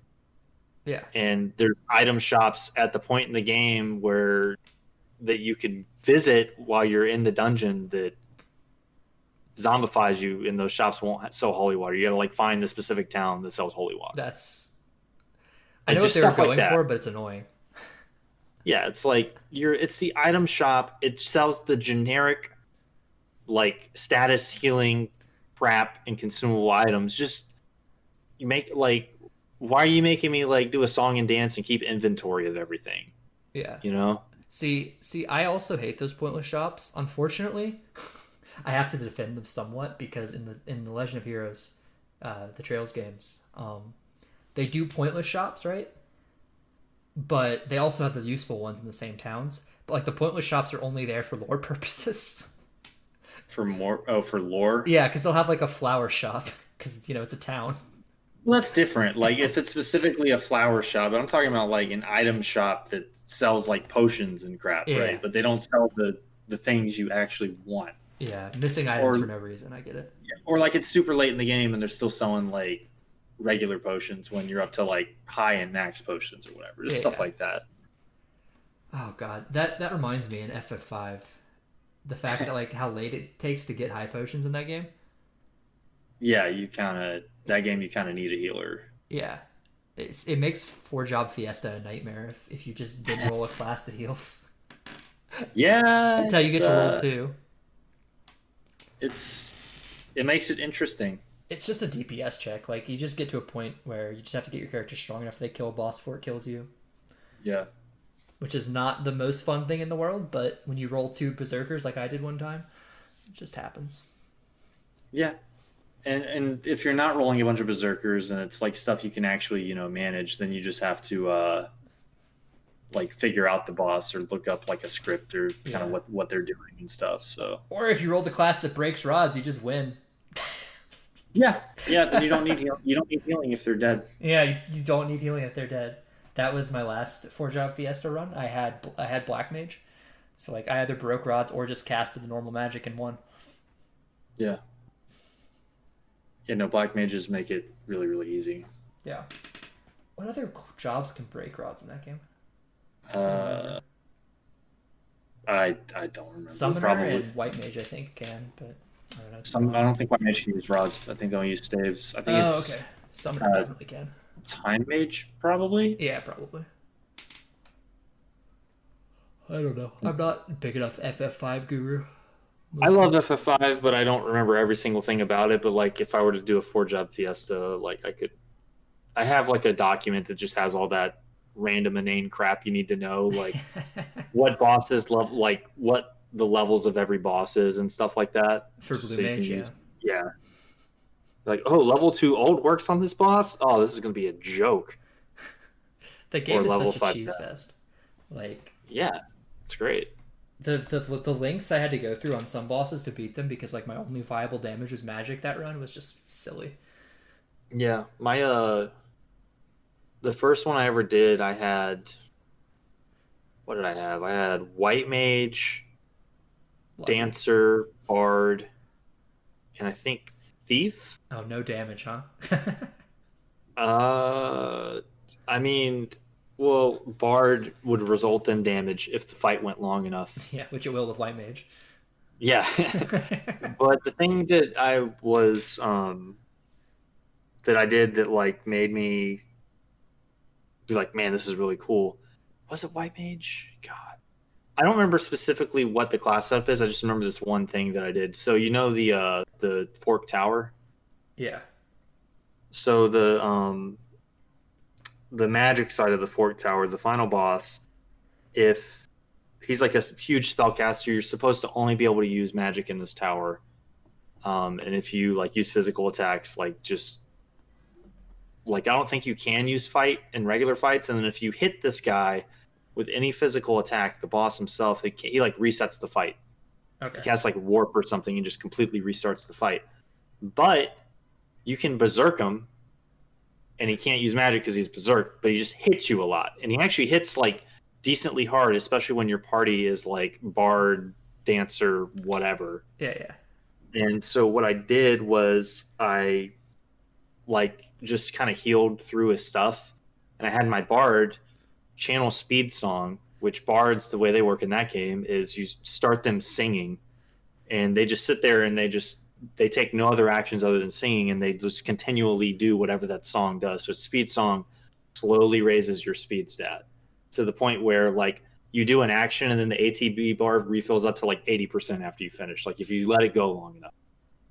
Yeah. And there's item shops at the point in the game where that you could visit while you're in the dungeon that zombifies you, and those shops won't sell holy water. You gotta like find the specific town that sells holy water. That's. I Like know what just they were stuff like going that. for, but it's annoying. Yeah, it's like it's the item shop. It sells the generic like status healing crap and consumable items. Just you make like why are you making me like do a song and dance and keep inventory of everything? Yeah. You know? See, I also hate those pointless shops. Unfortunately, I have to defend them somewhat because in the Legend of Heroes, the Trails games, they do pointless shops, right? But they also have the useful ones in the same towns. But like the pointless shops are only there for lore purposes. For lore. Yeah, because they'll have like a flower shop because it's a town. Well, that's different. Like if it's specifically a flower shop, but I'm talking about like an item shop that sells like potions and crap, Yeah, right? But they don't sell the things you actually want. yeah, missing items Or for no reason. I get it. or like it's super late in the game and they're still selling like regular potions when you're up to like high and max potions or whatever. Just stuff Yeah. like that. Oh god, that reminds me in FF5, the fact that like how late it takes to get high potions in that game. Yeah, you kind of need a healer. Yeah, it makes four job Fiesta a nightmare if you just didn't roll a class that heals Yeah, until you get to roll two. it makes it interesting. It's just a DPS check. Like you just get to a point where you just have to get your character strong enough they kill a boss before it kills you, Yeah. which is not the most fun thing in the world. But when you roll two berserkers like I did one time, it just happens. Yeah. And if you're not rolling a bunch of berserkers and it's like stuff you can actually manage, then you just have to like figure out the boss or look up like a script or kind of Yeah. what they're doing and stuff. So Or if you roll the class that breaks rods, you just win. yeah, then you don't need healing if they're dead. Yeah, you don't need healing if they're dead. That was my last four job Fiesta run. I had Black Mage, so like I either broke rods or just casted the normal magic and won. Yeah. Yeah, no, black mages make it really, really easy. Yeah. What other jobs can break rods in that game? I can't Uh, remember. I don't remember. Summoner Probably and White Mage I think can, but I don't know too some. much. I don't think white mage can use rods. I think they'll use staves. I think Oh, it's okay. Summoner uh, definitely can. time mage probably. Yeah, probably. I don't know. I'm not big enough FF5 guru. I Most love people. FF5, but I don't remember every single thing about it. But like, if I were to do a four job fiesta, like I could. I have like a document that just has all that random inane crap you need to know, like what bosses love, like what the levels of every boss is and stuff like that. For Blue So you can Mage, use, yeah. yeah, like, oh, level 2 old works on this boss. Oh, this is gonna be a joke. The Or game is level such a 5. cheese fest. Like Yeah, it's great. the links I had to go through on some bosses to beat them because like my only viable damage was magic that run was just silly. Yeah, my the first one I ever did, I had, what did I have? I had white mage, Lucky. dancer, bard, and I think thief. Oh, no damage, huh? Uh, I mean, well, Bard would result in damage if the fight went long enough. Yeah, which it will with White Mage. Yeah, but the thing that that I did that like made me be like, man, this is really cool. Was it White Mage? God, I don't remember specifically what the class setup is. I just remember this one thing that I did. So the Fork Tower. Yeah. So the magic side of the Fork Tower, the final boss, if he's like a huge spellcaster, you're supposed to only be able to use magic in this tower. And if you like use physical attacks, like just like I don't think you can use fight in regular fights. And then if you hit this guy with any physical attack, the boss himself, he like resets the fight. He Okay. casts like warp or something and just completely restarts the fight. But you can berserk him, and he can't use magic because he's berserk, but he just hits you a lot, and he actually hits like decently hard, especially when your party is like bard, dancer, whatever. Yeah, yeah. And so what I did was I like just kind of healed through his stuff, and I had my bard channel speed song, which bards, the way they work in that game is you start them singing, and they just sit there and they take no other actions other than singing, and they just continually do whatever that song does. So speed song slowly raises your speed stat to the point where like you do an action and then the ATB bar refills up to like 80% after you finish, like if you let it go long enough.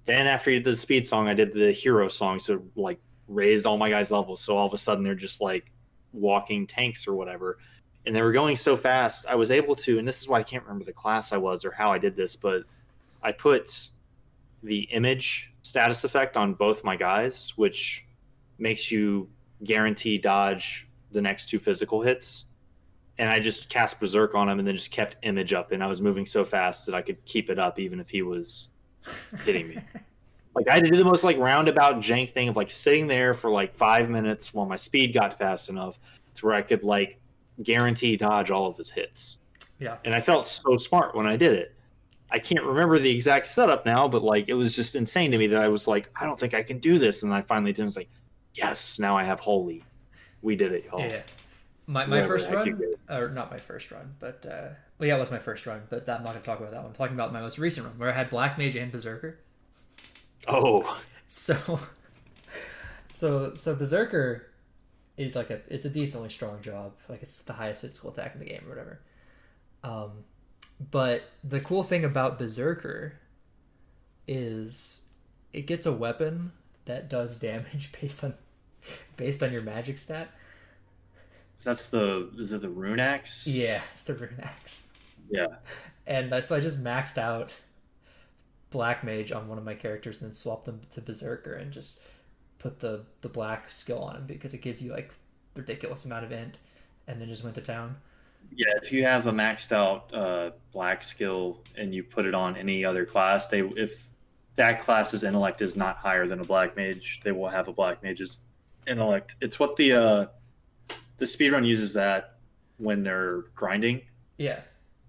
Then after you did the speed song, I did the hero song, so like raised all my guys levels, so all of a sudden they're just like walking tanks or whatever, and they were going so fast I was able to, and this is why I can't remember the class I was or how I did this, but I put the image status effect on both my guys, which makes you guarantee dodge the next two physical hits. And I just cast Berserk on him and then just kept image up. And I was moving so fast that I could keep it up even if he was hitting me. Like I had to do the most like roundabout jank thing of like sitting there for like 5 minutes while my speed got fast enough to where I could like guarantee dodge all of his hits. Yeah. And I felt so smart when I did it. I can't remember the exact setup now, but like it was just insane to me that I was like, I don't think I can do this, and I finally did. I was like, yes, now I have holy. We did it, y'all. Yeah. My Whatever first the heck you run, did. or not my first run, but well, yeah, it was my first run, but I'm not going to talk about that one. I'm talking about my most recent run where I had Black Mage and Berserker. Oh, So, so Berserker is like it's a decently strong job. Like it's the highest physical attack in the game or whatever. Um, but the cool thing about Berserker is it gets a weapon that does damage based on your magic stat. is it the rune axe? Yeah, it's the rune axe. Yeah. And so I just maxed out black mage on one of my characters and then swap them to berserker and just put the black skill on him because it gives you like ridiculous amount of int, and then just went to town. Yeah, if you have a maxed out black skill and you put it on any other class, they if that class's intellect is not higher than a black mage, they will have a black mage's intellect. It's what the speedrun uses that when they're grinding Yeah,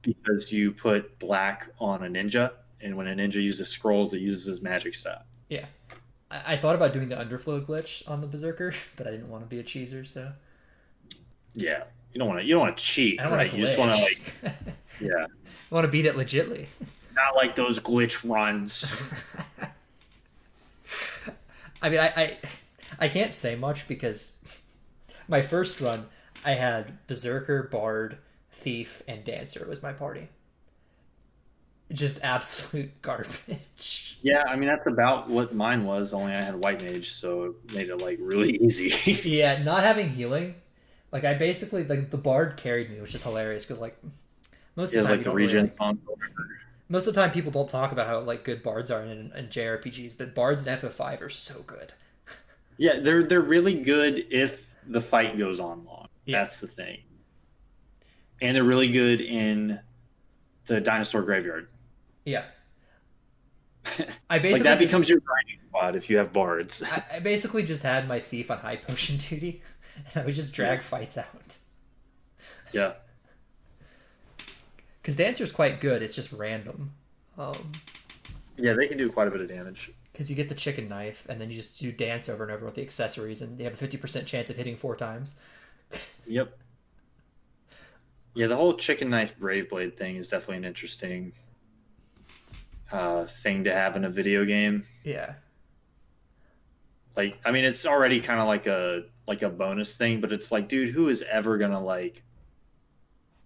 because you put black on a ninja, and when a ninja uses scrolls, it uses his magic stat. yeah. I thought about doing the underflow glitch on the berserker, but I didn't want to be a cheeser, so Yeah, you don't want to cheat, I don't want right? to You just want to like, yeah, I want to beat it legitly. not like those glitch runs. I mean, I can't say much because my first run I had berserker, bard, thief, and dancer was my party. Just absolute garbage. Yeah, I mean that's about what mine was. Only I had white mage, so it made it like really easy. Yeah, not having healing, like I basically like the bard carried me, which is hilarious because like most He of the has time like you the don't really, regen like, song. most of the time people don't talk about how like good bards are in JRPGs, but bards in FF5 are so good. Yeah, they're really good if the fight goes on long. Yeah. That's the thing. And they're really good in the dinosaur graveyard. Yeah, I Like basically that just, becomes your grinding spot if you have bards. I basically just had my thief on high potion duty, and I would just drag fights out. Yeah. Because dancer's quite good. It's just random. Yeah, they can do quite a bit of damage. Because you get the chicken knife, and then you just do dance over and over with the accessories, and you have a 50% chance of hitting 4 times. Yep. Yeah, the whole chicken knife brave blade thing is definitely an interesting thing to have in a video game. Yeah. Like, I mean, it's already kind of like a bonus thing, but it's like, dude, who is ever gonna like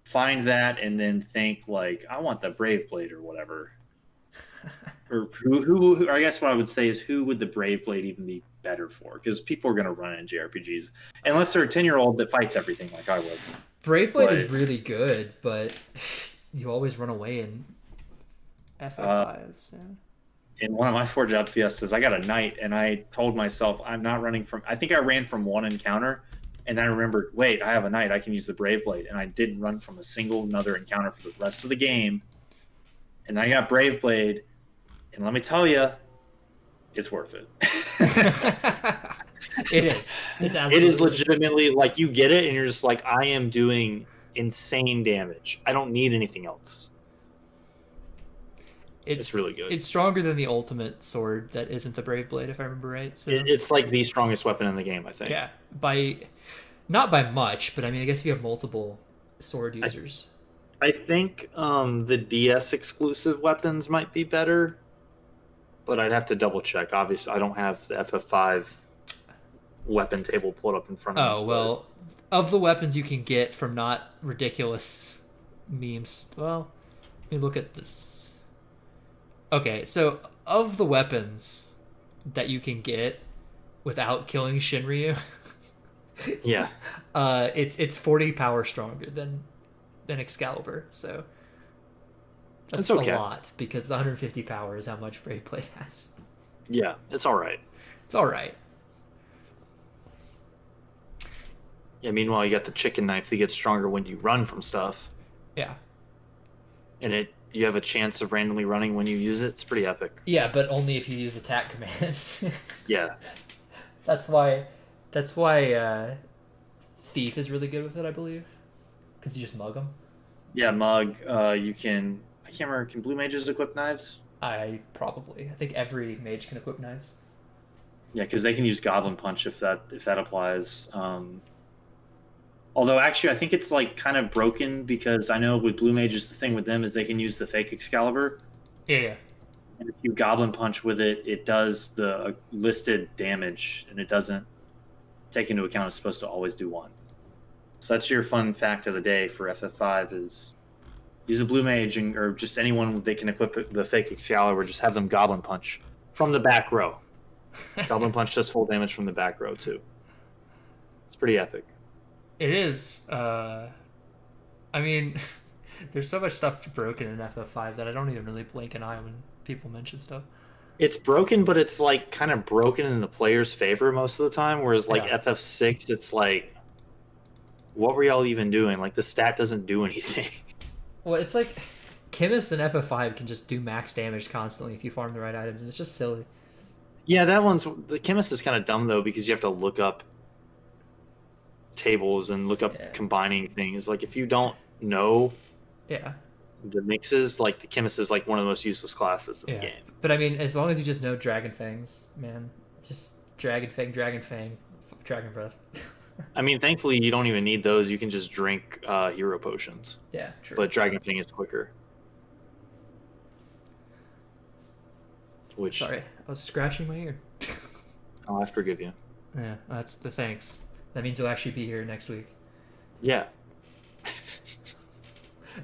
find that and then think like, I want the brave blade or whatever? Or who? Or I guess what I would say is, who would the brave blade even be better for? Because people are gonna run it in JRPGs unless they're a 10-year-old that fights everything like I would. Brave Blade But- is really good, but you always run away in FF5. So. In one of my Forge Out Fiestas, I got a knight, and I told myself I'm not running from. I think I ran from one encounter, and then I remembered, wait, I have a knight. I can use the Brave Blade, and I didn't run from a single another encounter for the rest of the game. And then I got Brave Blade, and let me tell you, it's worth it. It is. It's It absolutely. is legitimately like you get it, and you're just like, I am doing insane damage. I don't need anything else. It's really good. It's stronger than the ultimate sword that isn't the Brave Blade, if I remember right. So It's like the strongest weapon in the game, I think. yeah, not by much, but I mean, I guess if you have multiple sword users. I think the DS exclusive weapons might be better, but I'd have to double check. Obviously, I don't have the FF5 weapon table pulled up in front of me. Oh well, of the weapons you can get from not ridiculous memes. Well, let me look at this. Okay, so of the weapons that you can get without killing Shinryu, Yeah. it's 40 power stronger than Excalibur. So that's That's okay. a lot because 150 power is how much Brave Blade has. Yeah, it's all right. It's all right. Yeah, meanwhile, you got the chicken knife that gets stronger when you run from stuff, Yeah. and you have a chance of randomly running when you use it. It's pretty epic. Yeah, but only if you use attack commands. Yeah. That's why Thief is really good with it, I believe. Because you just mug them. Yeah, Mug, you can... I can't remember, can blue mages equip knives? I think every mage can equip knives. Yeah, because they can use Goblin Punch if that applies. Although, actually, I think it's like kind of broken because I know with blue mages, the thing with them is they can use the fake Excalibur. Yeah. And if you Goblin Punch with it, it does the listed damage, and it doesn't take into account it's supposed to always do 1. So that's your fun fact of the day for FF5 is use a blue mage or just anyone they can equip the fake Excalibur, just have them Goblin Punch from the back row. Goblin Punch does full damage from the back row, too. It's pretty epic. It is. I mean, there's so much stuff broken in FF5 that I don't even really blink an eye people mention stuff. It's broken, but it's like kind of broken in the player's favor most of the time. Whereas like Yeah. FF6, it's like, what were y'all even doing? Like the stat doesn't do anything. Well, it's like Chemist and FF5 can just do max damage constantly if you farm the right items, and it's just silly. Yeah, the chemist is kind of dumb though because you have to look up tables and look up Yeah. combining things. Like if you don't know Yeah. the mixes, like the chemist is like one of the most useless classes in Yeah. the game. But I mean, as long as you just know Dragon Fangs, man, just Dragon Fang, Dragon Breath. I mean, thankfully you don't even need those. You can just drink hero potions. Yeah, true. But Dragon Thing is quicker. Which Sorry, I was scratching my ear. oh, I forgive you. Yeah, that's the thanks. That means you'll actually be here next week. Yeah.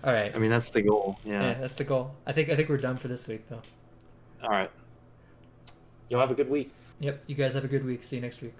All right. I mean, that's the goal. Yeah, Yeah. that's the goal. I think we're done for this week, though. All right. You'll have a good week. Yep. You guys have a good week. See you next week.